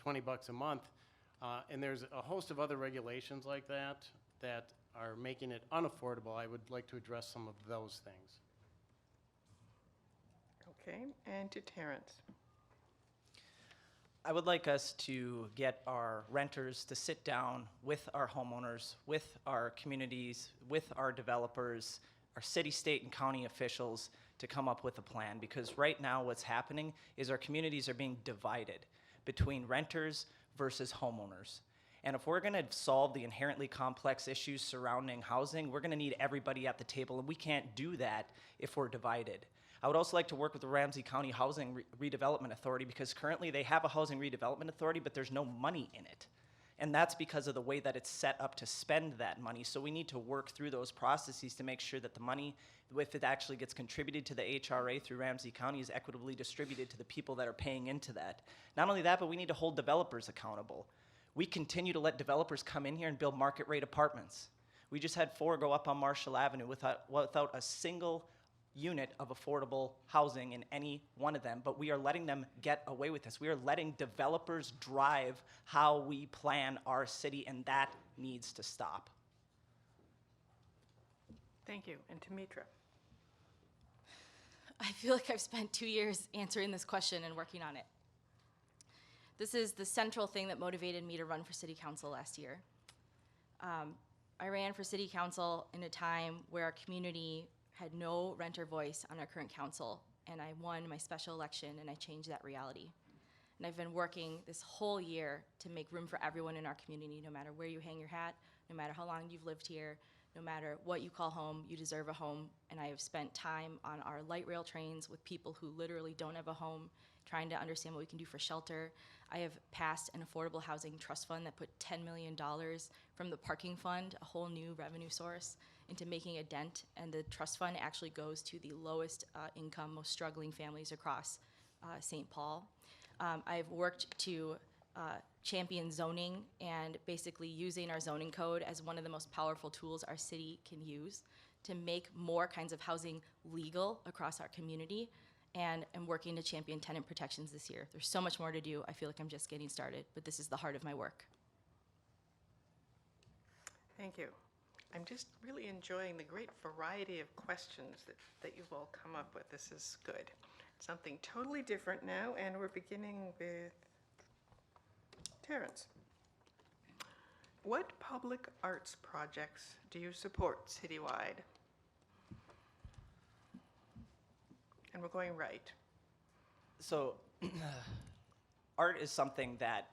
$20 a month. And there's a host of other regulations like that that are making it unaffordable. I would like to address some of those things. Okay, and to Terrence. I would like us to get our renters to sit down with our homeowners, with our communities, with our developers, our city, state, and county officials to come up with a plan, because right now what's happening is our communities are being divided between renters versus homeowners. And if we're going to solve the inherently complex issues surrounding housing, we're going to need everybody at the table, and we can't do that if we're divided. I would also like to work with the Ramsey County Housing Redevelopment Authority, because currently they have a housing redevelopment authority, but there's no money in it. And that's because of the way that it's set up to spend that money. So we need to work through those processes to make sure that the money, if it actually gets contributed to the HRA through Ramsey County, is equitably distributed to the people that are paying into that. Not only that, but we need to hold developers accountable. We continue to let developers come in here and build market rate apartments. We just had 4 go up on Marshall Avenue without a single unit of affordable housing in any one of them, but we are letting them get away with this. We are letting developers drive how we plan our city, and that needs to stop. Thank you. And Tamitra? I feel like I've spent 2 years answering this question and working on it. This is the central thing that motivated me to run for city council last year. I ran for city council in a time where our community had no renter voice on our current council, and I won my special election and I changed that reality. And I've been working this whole year to make room for everyone in our community, no matter where you hang your hat, no matter how long you've lived here, no matter what you call home, you deserve a home. And I have spent time on our light rail trains with people who literally don't have a home, trying to understand what we can do for shelter. I have passed an affordable housing trust fund that put $10 million from the parking fund, a whole new revenue source, into making a dent. And the trust fund actually goes to the lowest income, most struggling families across St. Paul. I've worked to champion zoning and basically using our zoning code as one of the most powerful tools our city can use to make more kinds of housing legal across our community. And I'm working to champion tenant protections this year. There's so much more to do. I feel like I'm just getting started, but this is the heart of my work. Thank you. I'm just really enjoying the great variety of questions that you've all come up with. This is good. Something totally different now, and we're beginning with Terrence. What public arts projects do you support citywide? And we're going right. So art is something that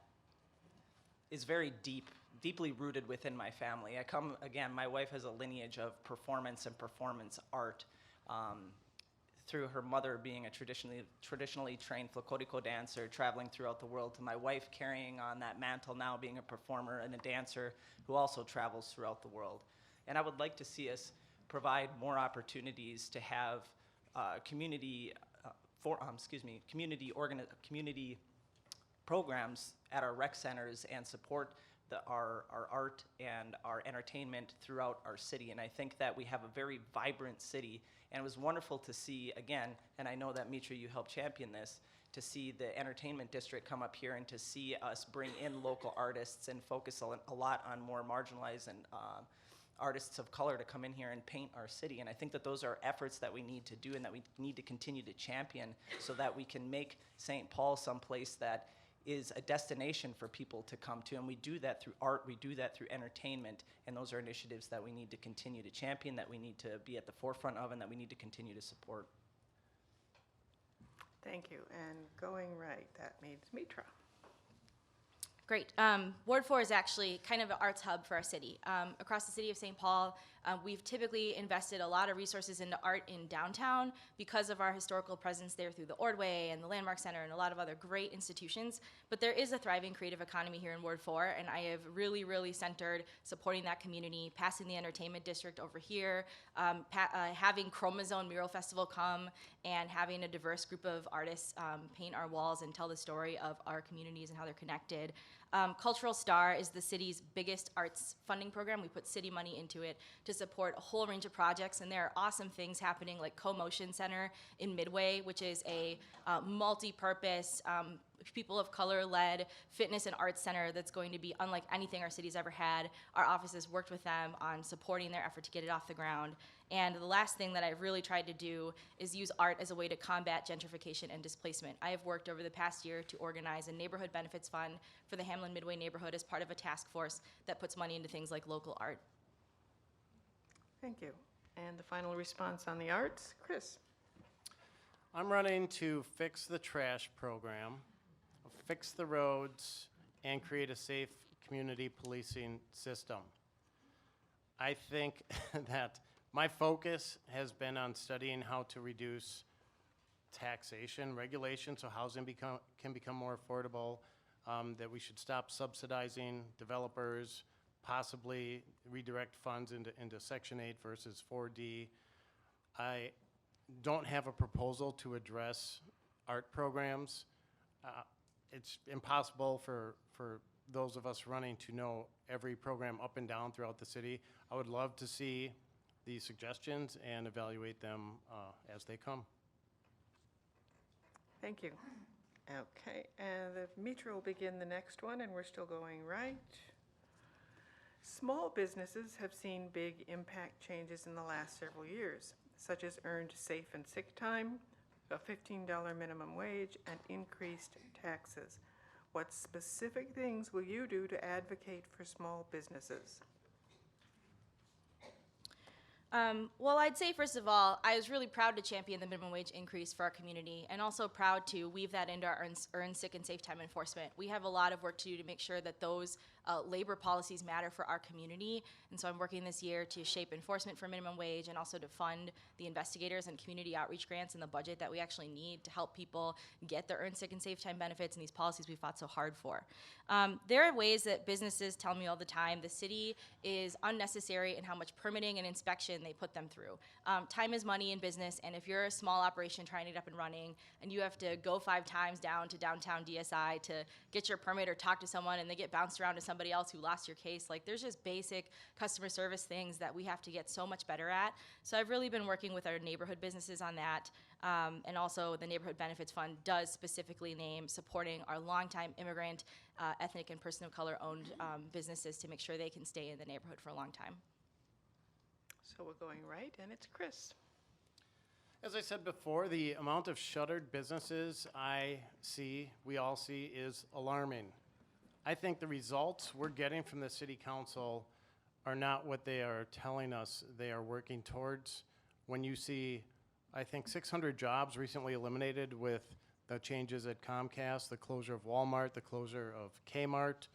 is very deeply rooted within my family. Again, my wife has a lineage of performance and performance art. Through her mother being a traditionally trained Flakotiko dancer, traveling throughout the world, to my wife carrying on that mantle now, being a performer and a dancer who also travels throughout the world. And I would like to see us provide more opportunities to have community programs at our rec centers and support our art and our entertainment throughout our city. And I think that we have a very vibrant city. And it was wonderful to see, again, and I know that Mitra, you helped champion this, to see the entertainment district come up here and to see us bring in local artists and focus a lot on more marginalized and artists of color to come in here and paint our city. And I think that those are efforts that we need to do and that we need to continue to champion so that we can make St. Paul someplace that is a destination for people to come to. And we do that through art, we do that through entertainment, and those are initiatives that we need to continue to champion, that we need to be at the forefront of, and that we need to continue to support. Thank you. And going right, that means Mitra. Great. Ward 4 is actually kind of an arts hub for our city. Across the city of St. Paul, we've typically invested a lot of resources into art in downtown because of our historical presence there through the Ordway and the Landmark Center and a lot of other great institutions. But there is a thriving creative economy here in Ward 4, and I have really centered supporting that community, passing the entertainment district over here, having Chromazone Mural Festival come, and having a diverse group of artists paint our walls and tell the story of our communities and how they're connected. Cultural Star is the city's biggest arts funding program. We put city money into it to support a whole range of projects, and there are awesome things happening like Co-Motion Center in Midway, which is a multi-purpose, people of color-led fitness and arts center that's going to be unlike anything our city's ever had. Our office has worked with them on supporting their effort to get it off the ground. And the last thing that I've really tried to do is use art as a way to combat gentrification and displacement. I have worked over the past year to organize a neighborhood benefits fund for the Hamlin Midway neighborhood as part of a task force that puts money into things like local art. Thank you. And the final response on the arts, Chris. I'm running to fix the trash program, fix the roads, and create a safe community policing system. I think that my focus has been on studying how to reduce taxation, regulation, so housing can become more affordable, that we should stop subsidizing developers, possibly redirect funds into Section 8 versus 4D. I don't have a proposal to address art programs. It's impossible for those of us running to know every program up and down throughout the city. I would love to see these suggestions and evaluate them as they come. Thank you. Okay, and the Mitra will begin the next one, and we're still going right. Small businesses have seen big impact changes in the last several years, such as earned safe and sick time, a $15 minimum wage, and increased taxes. What specific things will you do to advocate for small businesses? Well, I'd say, first of all, I was really proud to champion the minimum wage increase for our community, and also proud to weave that into our earn sick, and safe time enforcement. We have a lot of work to do to make sure that those labor policies matter for our community, and so I'm working this year to shape enforcement for minimum wage and also to fund the investigators and community outreach grants in the budget that we actually need to help people get their earn sick and safe time benefits and these policies we fought so hard for. There are ways that businesses tell me all the time the city is unnecessary in how much permitting and inspection they put them through. Time is money in business, and if you're a small operation trying to get up and running and you have to go 5 times down to downtown DSI to get your permit or talk to someone and they get bounced around to somebody else who lost your case, like there's just basic customer service things that we have to get so much better at. So I've really been working with our neighborhood businesses on that. And also the Neighborhood Benefits Fund does specifically name supporting our longtime immigrant, ethnic and person of color owned businesses to make sure they can stay in the neighborhood for a long time. So we're going right, and it's Chris. As I said before, the amount of shuttered businesses we all see, is alarming. I think the results we're getting from the city council are not what they are telling us they are working towards. When you see, I think, 600 jobs recently eliminated with the changes at Comcast, the closure of Walmart, the closure of Kmart.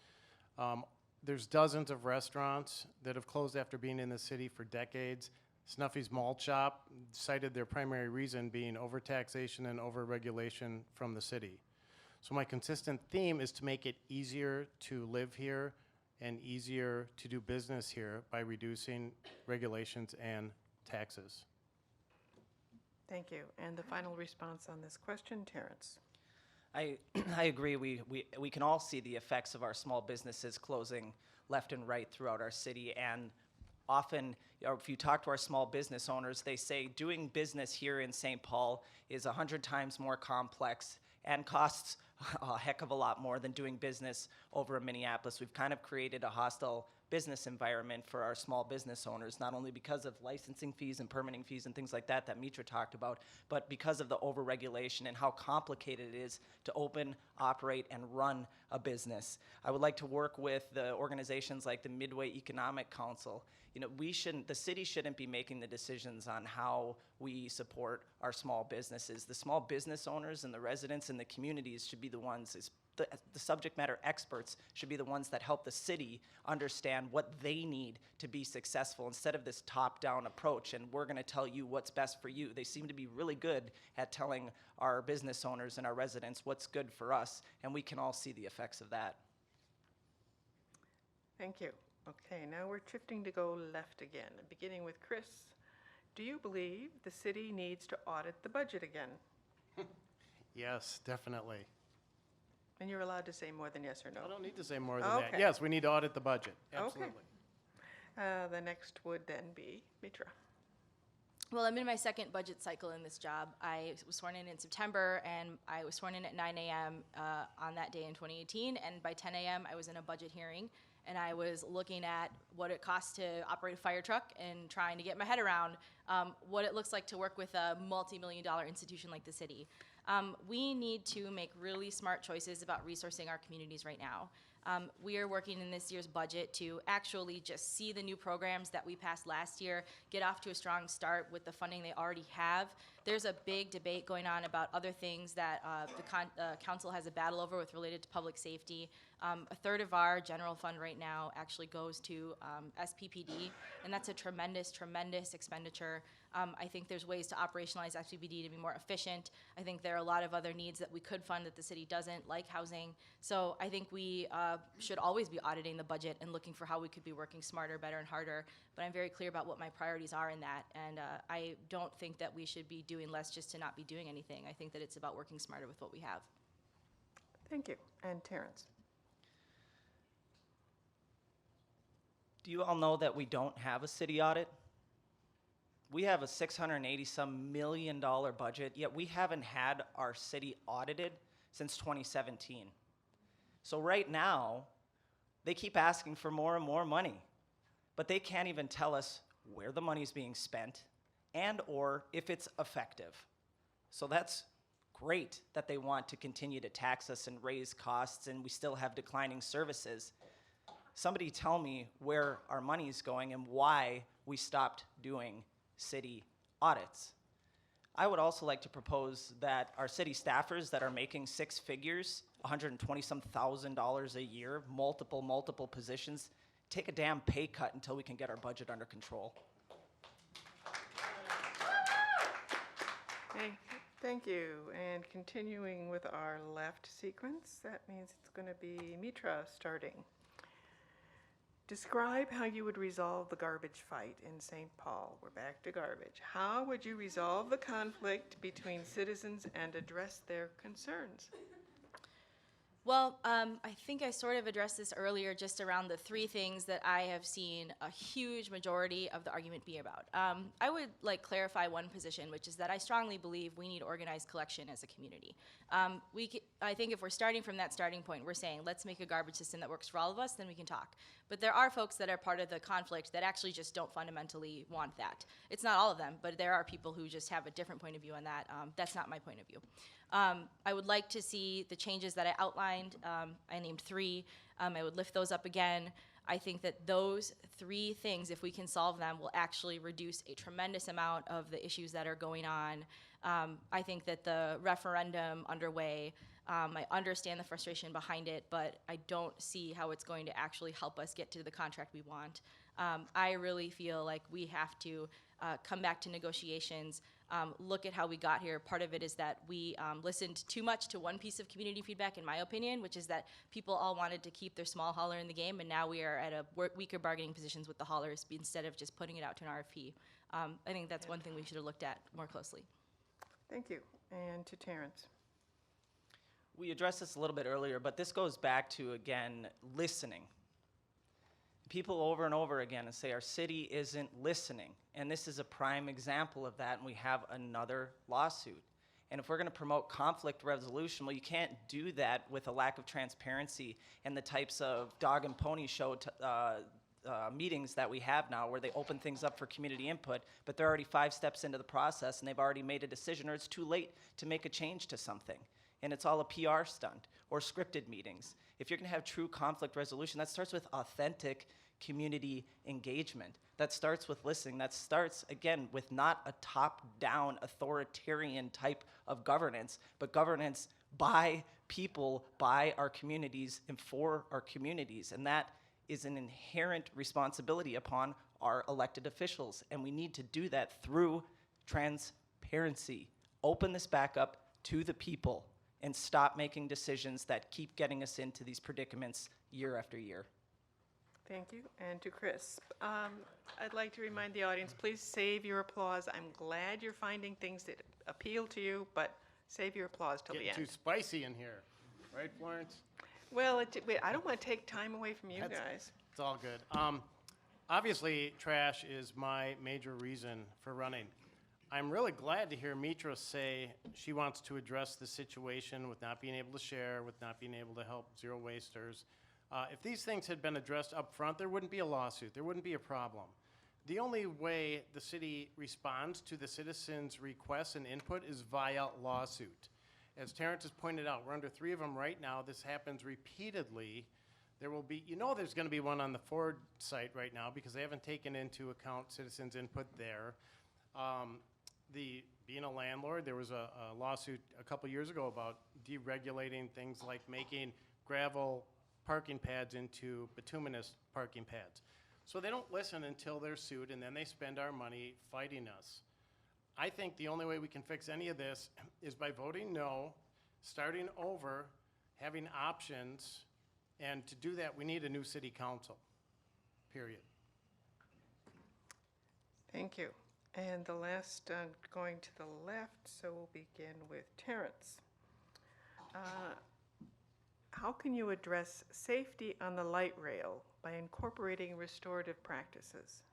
There's dozens of restaurants that have closed after being in the city for decades. Snuffy's Malt Shop cited their primary reason being overtaxation and overregulation from the city. So my consistent theme is to make it easier to live here and easier to do business here by reducing regulations and taxes. Thank you. And the final response on this question, Terrence. I agree. We can all see the effects of our small businesses closing left and right throughout our city. And often, if you talk to our small business owners, they say doing business here in St. Paul is 100 times more complex and costs a heck of a lot more than doing business over in Minneapolis. We've kind of created a hostile business environment for our small business owners, not only because of licensing fees and permitting fees and things like that Mitra talked about, but because of the overregulation and how complicated it is to open, operate, and run a business. I would like to work with the organizations like the Midway Economic Council. You know, the city shouldn't be making the decisions on how we support our small businesses. The small business owners and the residents and the communities should be the ones, the subject matter experts should be the ones that help the city understand what they need to be successful instead of this top-down approach, and we're going to tell you what's best for you. They seem to be really good at telling our business owners and our residents what's good for us, and we can all see the effects of that. Thank you. Okay, now we're shifting to go left again, beginning with Chris. Do you believe the city needs to audit the budget again? Yes, definitely. And you're allowed to say more than yes or no. I don't need to say more than that. Okay. Yes, we need to audit the budget, absolutely. The next would then be Mitra. Well, I'm in my second budget cycle in this job. I was sworn in September, and I was sworn in at 9 a.m. On that day in 2018, and by 10 a.m. I was in a budget hearing, and I was looking at what it costs to operate a fire truck and trying to get my head around what it looks like to work with a multi-million-dollar institution like the city. We need to make really smart choices about resourcing our communities right now. We are working in this year's budget to actually just see the new programs that we passed last year get off to a strong start with the funding they already have. There's a big debate going on about other things that the council has a battle over with related to public safety. A third of our general fund right now actually goes to SPPD, and that's a tremendous, tremendous expenditure. I think there's ways to operationalize SPPD to be more efficient. I think there are a lot of other needs that we could fund that the city doesn't, like housing. So I think we should always be auditing the budget and looking for how we could be working smarter, better, and harder. But I'm very clear about what my priorities are in that. And I don't think that we should be doing less just to not be doing anything. I think that it's about working smarter with what we have. Thank you. And Terrence. Do you all know that we don't have a city audit? We have a $680-some million budget, yet we haven't had our city audited since 2017. So right now, they keep asking for more and more money, but they can't even tell us where the money is being spent and or if it's effective. So that's great that they want to continue to tax us and raise costs, and we still have declining services. Somebody tell me where our money is going and why we stopped doing city audits. I would also like to propose that our city staffers that are making six figures, $120-some thousand a year, multiple positions, take a damn pay cut until we can get our budget under control. Thank you. And continuing with our left sequence, that means it's going to be Mitra starting. Describe how you would resolve the garbage fight in St. Paul. We're back to garbage. How would you resolve the conflict between citizens and address their concerns? Well, I think I sort of addressed this earlier just around the three things that I have seen a huge majority of the argument be about. I would like clarify one position, which is that I strongly believe we need organized collection as a community. I think if we're starting from that starting point, we're saying let's make a garbage system that works for all of us, then we can talk. But there are folks that are part of the conflict that actually just don't fundamentally want that. It's not all of them, but there are people who just have a different point of view on that. That's not my point of view. I would like to see the changes that I outlined. I named three. I would lift those up again. I think that those three things, if we can solve them, will actually reduce a tremendous amount of the issues that are going on. I think that the referendum underway, I understand the frustration behind it, but I don't see how it's going to actually help us get to the contract we want. I really feel like we have to come back to negotiations, look at how we got here. Part of it is that we listened too much to one piece of community feedback, in my opinion, which is that people all wanted to keep their small hauler in the game, and now we are at a weaker bargaining positions with the haulers instead of just putting it out to an RFP. I think that's one thing we should have looked at more closely. Thank you. And to Terrence. We addressed this a little bit earlier, but this goes back to, again, listening. People over and over again say our city isn't listening, and this is a prime example of that, and we have another lawsuit. And if we're going to promote conflict resolution, well, you can't do that with a lack of transparency and the types of dog and pony show meetings that we have now, where they open things up for community input, but they're already 5 steps into the process and they've already made a decision, or it's too late to make a change to something. And it's all a PR stunt or scripted meetings. If you're going to have true conflict resolution, that starts with authentic community engagement. That starts with listening. That starts, again, with not a top-down authoritarian type of governance, but governance by people, by our communities, and for our communities. And that is an inherent responsibility upon our elected officials. And we need to do that through transparency. Open this back up to the people and stop making decisions that keep getting us into these predicaments year after year. Thank you. And to Chris. I'd like to remind the audience, please save your applause. I'm glad you're finding things that appeal to you, but save your applause till the Getting end. too spicy in here, right, Florence? Well, wait, I don't want to take time away from you guys. It's all good. Obviously, trash is my major reason for running. I'm really glad to hear Mitra say she wants to address the situation with not being able to share, with not being able to help zero wasters. If these things had been addressed up front, there wouldn't be a lawsuit. There wouldn't be a problem. The only way the city responds to the citizens' requests and input is via lawsuit. As Terrence has pointed out, we're under 3 of them right now. This happens repeatedly. There will be, there's going to be one on the Ford site right now because they haven't taken into account citizens' input there. Being a landlord, there was a lawsuit a couple years ago about deregulating things like making gravel parking pads into bituminous parking pads. So they don't listen until they're sued, and then they spend our money fighting us. I think the only way we can fix any of this is by voting no, starting over, having options, and to do that, we need a new city council, period. Thank you. And the last, going to the left, so we'll begin with Terrence. How can you address safety on the light rail by incorporating restorative practices?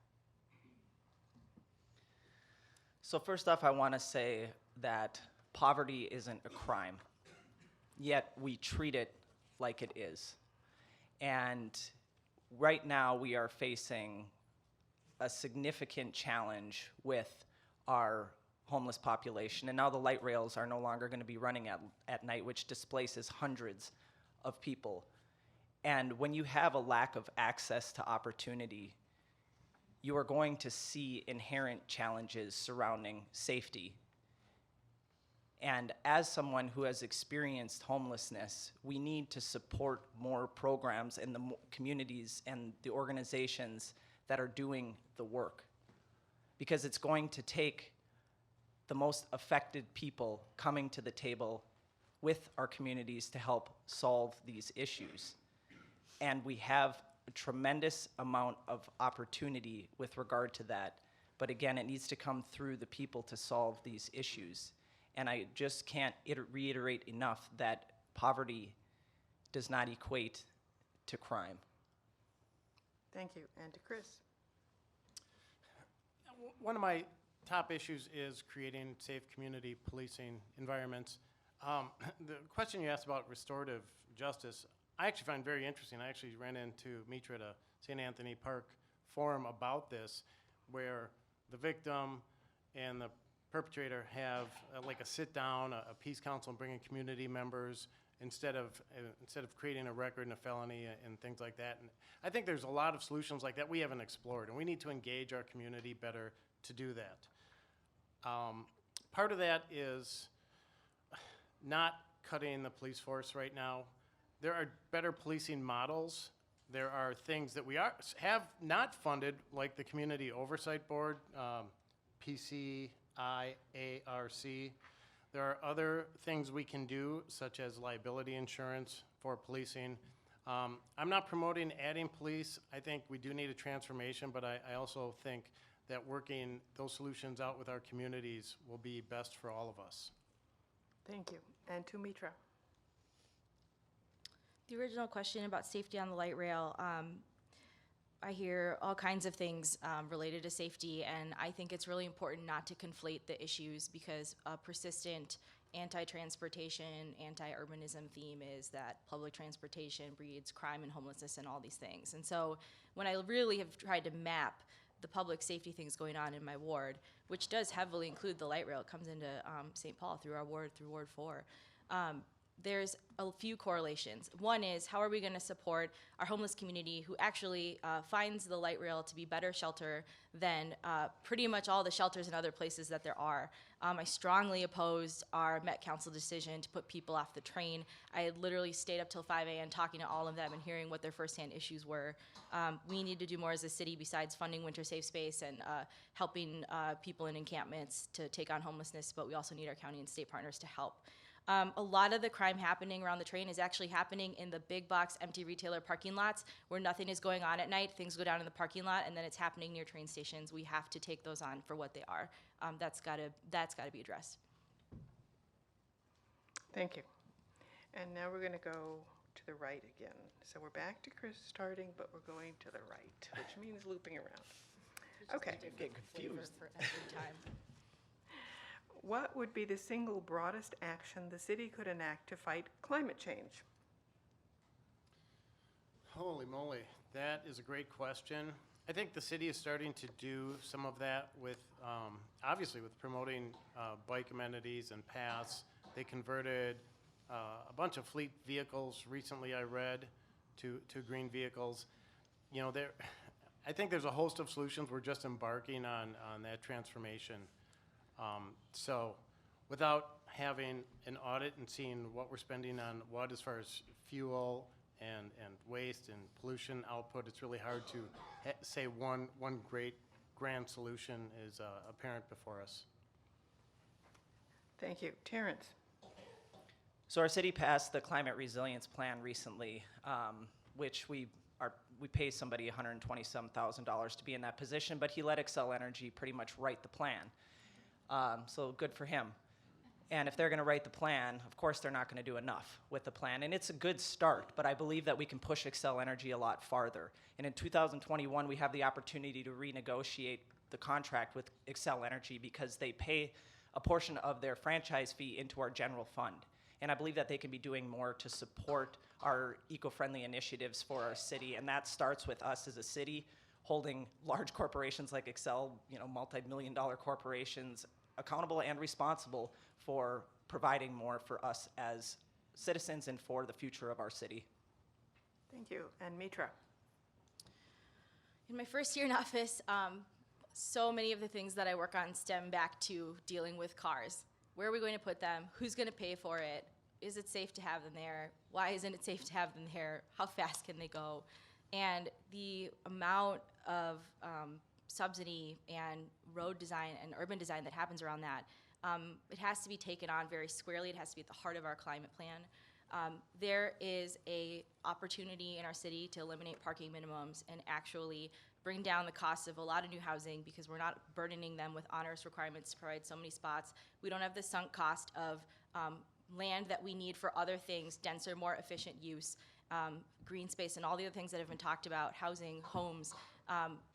So first off, I want to say that poverty isn't a crime, yet we treat it like it is. And right now we are facing a significant challenge with our homeless population. And now the light rails are no longer going to be running at night, which displaces hundreds of people. And when you have a lack of access to opportunity, you are going to see inherent challenges surrounding safety. And as someone who has experienced homelessness, we need to support more programs in the communities and the organizations that are doing the work. Because it's going to take the most affected people coming to the table with our communities to help solve these issues. And we have a tremendous amount of opportunity with regard to that. But again, it needs to come through the people to solve these issues. And I just can't reiterate enough that poverty does not equate to crime. Thank you. And to Chris. One of my top issues is creating safe community policing environments. The question you asked about restorative justice, I actually find very interesting. I actually ran into Mitra at a St. Anthony Park forum about this, where the victim and the perpetrator have like a sit down, a peace council, and bringing community members instead of creating a record and a felony and things like that. And I think there's a lot of solutions like that we haven't explored, and we need to engage our community better to do that. Part of that is not cutting the police force right now. There are better policing models. There are things that we have not funded, like the Community Oversight Board, PCIARC. There are other things we can do, such as liability insurance for policing. I'm not promoting adding police. I think we do need a transformation, but I also think that working those solutions out with our communities will be best for all of us. Thank you. And to Mitra. The original question about safety on the light rail, I hear all kinds of things related to safety, and I think it's really important not to conflate the issues, because a persistent anti-transportation, anti-urbanism theme is that public transportation breeds crime and homelessness and all these things. And so when I really have tried to map the public safety things going on in my ward, which does heavily include the light rail, it comes into St. Paul through our ward, through Ward 4, there's a few correlations. One is, how are we going to support our homeless community who actually finds the light rail to be better shelter than pretty much all the shelters in other places that there are. I strongly opposed our Met Council decision to put people off the train. I had literally stayed up till 5 a.m. talking to all of them and hearing what their firsthand issues were. We need to do more as a city besides funding Winter Safe Space and helping people in encampments to take on homelessness, but we also need our county and state partners to help. A lot of the crime happening around the train is actually happening in the big box empty retailer parking lots where nothing is going on at night. Things go down in the parking lot, and then it's happening near train stations. We have to take those on for what they are. That's gotta be addressed. Thank you. And now we're going to go to the right again. So we're back to Chris starting, but we're going to the right, which means looping around. Okay. Get confused. For every time. What would be the single broadest action the city could enact to fight climate change? Holy moly, that is a great question. I think the city is starting to do some of that with, obviously with promoting bike amenities and paths. They converted a bunch of fleet vehicles recently, I read, to green vehicles. You know, I think there's a host of solutions. We're just embarking on that transformation. So without having an audit and seeing what we're spending on what as far as fuel and waste and pollution output, it's really hard to say one great grand solution is apparent before us. Thank you. Terrence. So our city passed the Climate Resilience Plan recently, which we pay somebody $127,000 to be in that position, but he let Xcel Energy pretty much write the plan. So good for him. And if they're going to write the plan, of course they're not going to do enough with the plan. And it's a good start, but I believe that we can push Xcel Energy a lot farther. And in 2021, we have the opportunity to renegotiate the contract with Xcel Energy because they pay a portion of their franchise fee into our general fund. And I believe that they can be doing more to support our eco-friendly initiatives for our city. And that starts with us as a city holding large corporations like Xcel, multi-million-dollar corporations, accountable and responsible for providing more for us as citizens and for the future of our city. Thank you. And Mitra? In my first year in office, so many of the things that I work on stem back to dealing with cars. Where are we going to put them? Who's going to pay for it? Is it safe to have them there? Why isn't it safe to have them there? How fast can they go? And the amount of subsidy and road design and urban design that happens around that, it has to be taken on very squarely. It has to be at the heart of our climate plan. There is a opportunity in our city to eliminate parking minimums and actually bring down the cost of a lot of new housing because we're not burdening them with onerous requirements to provide so many spots. We don't have the sunk cost of land that we need for other things, denser, more efficient use, green space, and all the other things that have been talked about, housing, homes.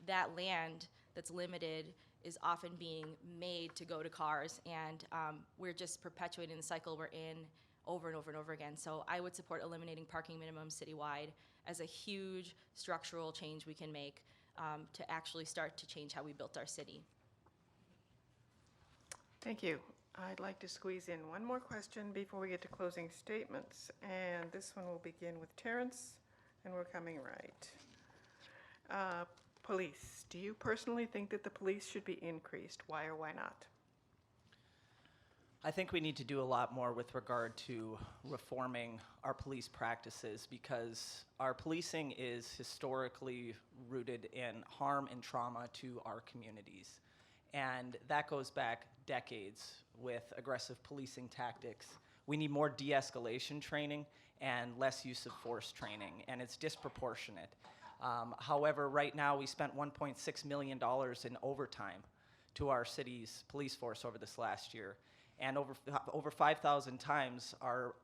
That land that's limited is often being made to go to cars, and we're just perpetuating the cycle we're in over and over and over again. So I would support eliminating parking minimums citywide as a huge structural change we can make to actually start to change how we built our city. Thank you. I'd like to squeeze in one more question before we get to closing statements. And this one will begin with Terrence, and we're coming right. Police. Do you personally think that the police should be increased? Why or why not? I think we need to do a lot more with regard to reforming our police practices because our policing is historically rooted in harm and trauma to our communities. And that goes back decades with aggressive policing tactics. We need more de-escalation training and less use of force training, and it's disproportionate. However, right now we spent $1.6 million in overtime to our city's police force over this last year. And over 5,000 times our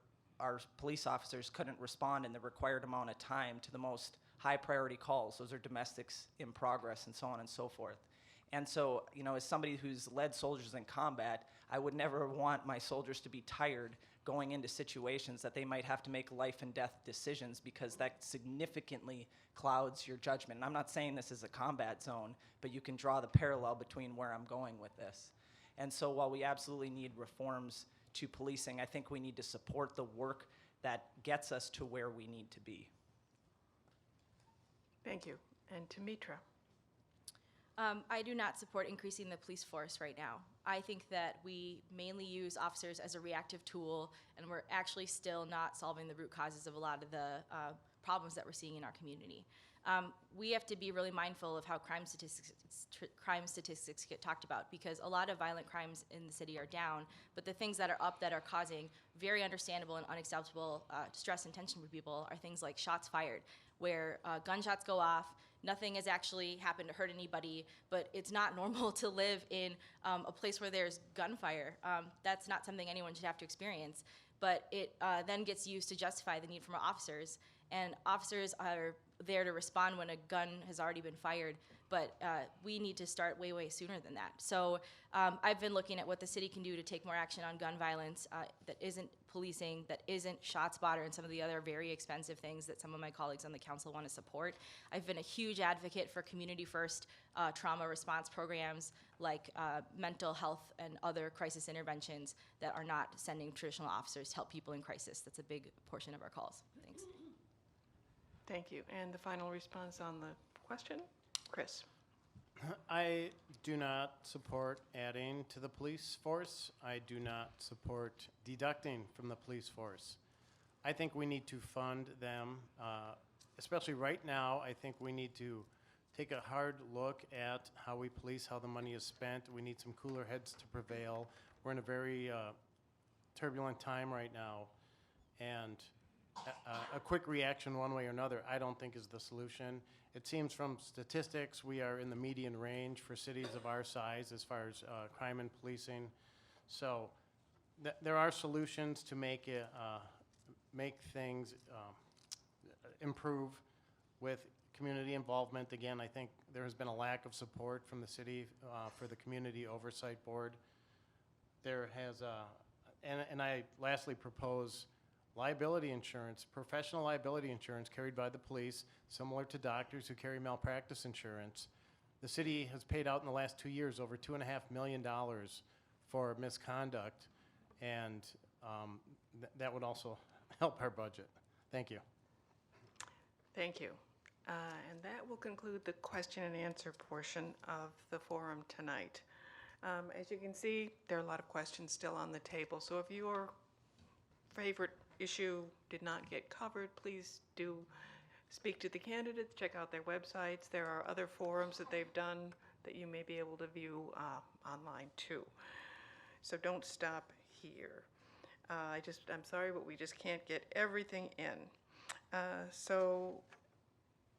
police officers couldn't respond in the required amount of time to the most high priority calls. Those are domestics in progress and so on and so forth. And so, as somebody who's led soldiers in combat, I would never want my soldiers to be tired going into situations that they might have to make life and death decisions because that significantly clouds your judgment. And I'm not saying this is a combat zone, but you can draw the parallel between where I'm going with this. And so while we absolutely need reforms to policing, I think we need to support the work that gets us to where we need to be. Thank you. And to Mitra. I do not support increasing the police force right now. I think that we mainly use officers as a reactive tool, and we're actually still not solving the root causes of a lot of the problems that we're seeing in our community. We have to be really mindful of how crime statistics get talked about because a lot of violent crimes in the city are down, but the things that are up that are causing very understandable and unacceptable stress and tension for people are things like shots fired, where gunshots go off, nothing has actually happened to hurt anybody, but it's not normal to live in a place where there's gunfire. That's not something anyone should have to experience, but it then gets used to justify the need for more officers, and officers are there to respond when a gun has already been fired, but we need to start way, way sooner than that. So I've been looking at what the city can do to take more action on gun violence that isn't policing, that isn't ShotSpotter, and some of the other very expensive things that some of my colleagues on the council want to support. I've been a huge advocate for community-first trauma response programs like mental health and other crisis interventions that are not sending traditional officers to help people in crisis. That's a big portion of our calls. Thanks. Thank you. And the final response on the question? Chris. I do not support adding to the police force. I do not support deducting from the police force. I think we need to fund them, especially right now. I think we need to take a hard look at how we police, how the money is spent. We need some cooler heads to prevail. We're in a very turbulent time right now, and a quick reaction one way or another I don't think is the solution. It seems from statistics we are in the median range for cities of our size as far as crime and policing. So there are solutions to make it, make things improve with community involvement. Again, I think there has been a lack of support from the city for the Community Oversight Board. There has, and I lastly propose liability insurance, professional liability insurance carried by the police, similar to doctors who carry malpractice insurance. The city has paid out in the last 2 years over $2.5 million for misconduct, and that would also help our budget. Thank you. Thank you. And that will conclude the question and answer portion of the forum tonight. As you can see, there are a lot of questions still on the table, so if your favorite issue did not get covered, please do speak to the candidates, check out their websites. There are other forums that they've done that you may be able to view online too. So don't stop here. I'm sorry, but we just can't get everything in. So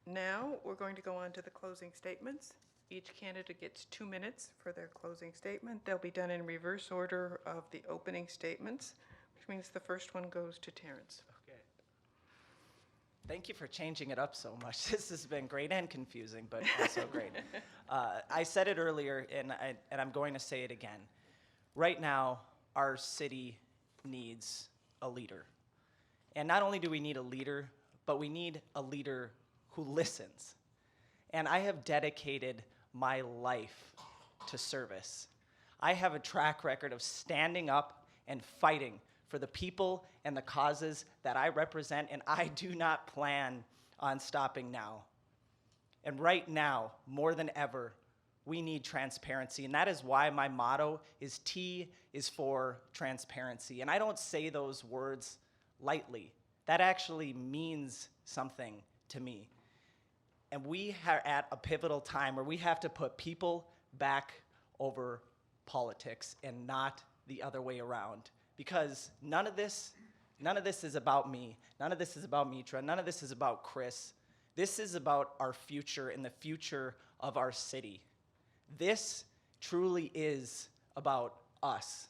now we're going to go on to the closing statements. Each candidate gets 2 minutes for their closing statement. They'll be done in reverse order of the opening statements, which means the first one goes to Terrence. Okay. Thank you for changing it up so much. This has been great and confusing, but also great. I said it earlier, and I'm going to say it again. Right now, our city needs a leader. And not only do we need a leader, but we need a leader who listens. And I have dedicated my life to service. I have a track record of standing up and fighting for the people and the causes that I represent, and I do not plan on stopping now. And right now, more than ever, we need transparency, and that is why my motto is T is for transparency. And I don't say those words lightly. That actually means something to me. And we are at a pivotal time where we have to put people back over politics and not the other way around. Because none of this is about me. None of this is about Mitra. None of this is about Chris. This is about our future and the future of our city. This truly is about us.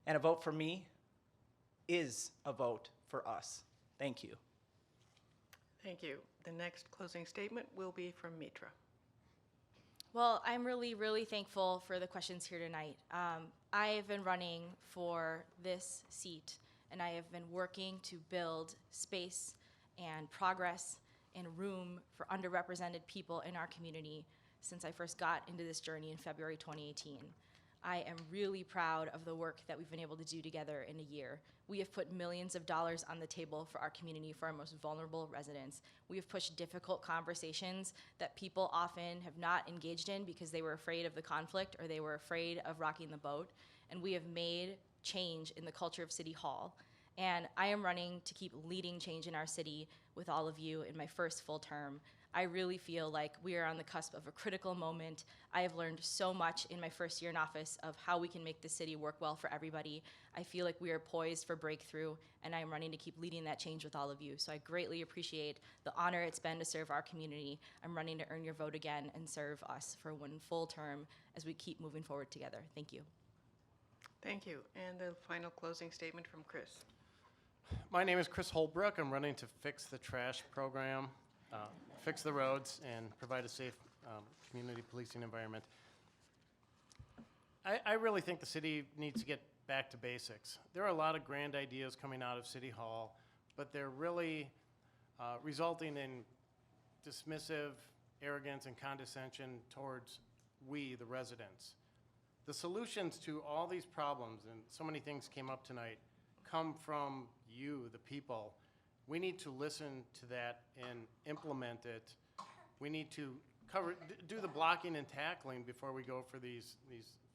And a vote for me is a vote for us. Thank you. Thank you. The next closing statement will be from Mitra. Well, I'm really, really thankful for the questions here tonight. I have been running for this seat, and I have been working to build space and progress and room for underrepresented people in our community since I first got into this journey in February 2018. I am really proud of the work that we've been able to do together in a year. We have put millions of dollars on the table for our community, for our most vulnerable residents. We have pushed difficult conversations that people often have not engaged in because they were afraid of the conflict or they were afraid of rocking the boat. And we have made change in the culture of City Hall. And I am running to keep leading change in our city with all of you in my first full term. I really feel like we are on the cusp of a critical moment. I have learned so much in my first year in office of how we can make the city work well for everybody. I feel like we are poised for breakthrough, and I am running to keep leading that change with all of you. So I greatly appreciate the honor it's been to serve our community. I'm running to earn your vote again and serve us for one full term as we keep moving forward together. Thank you. Thank you. And the final closing statement from Chris. My name is Chris Holbrook. I'm running to fix the trash program, fix the roads, and provide a safe community policing environment. I really think the city needs to get back to basics. There are a lot of grand ideas coming out of City Hall, but they're really resulting in dismissive arrogance and condescension towards we, the residents. The solutions to all these problems, and so many things came up tonight, come from you, the people. We need to listen to that and implement it. We need to do the blocking and tackling before we go for these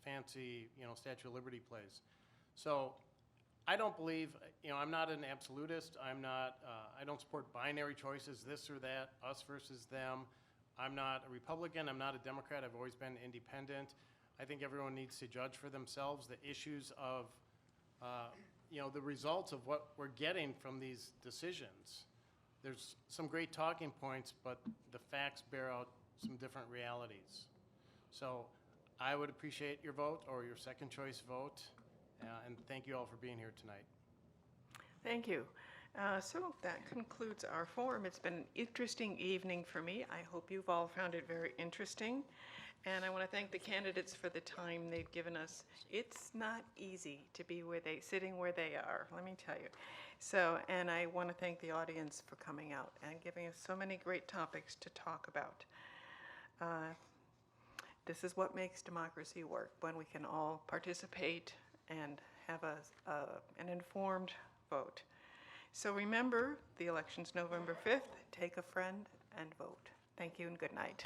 fancy, Statue of Liberty plays. So I don't believe, I'm not an absolutist. I don't support binary choices, this or that, us versus them. I'm not a Republican. I'm not a Democrat. I've always been independent. I think everyone needs to judge for themselves the issues of, the results of what we're getting from these decisions. There's some great talking points, but the facts bear out some different realities. So I would appreciate your vote or your second choice vote, And thank you all for being here tonight. Thank you. So that concludes our forum. It's been an interesting evening for me. I hope you've all found it very interesting. And I want to thank the candidates for the time they've given us. It's not easy to be sitting where they are, let me tell you. So, and I want to thank the audience for coming out and giving us so many great topics to talk about. This is what makes democracy work, when we can all participate and have an informed vote. So remember, the election's November 5th. Take a friend and vote. Thank you and good night.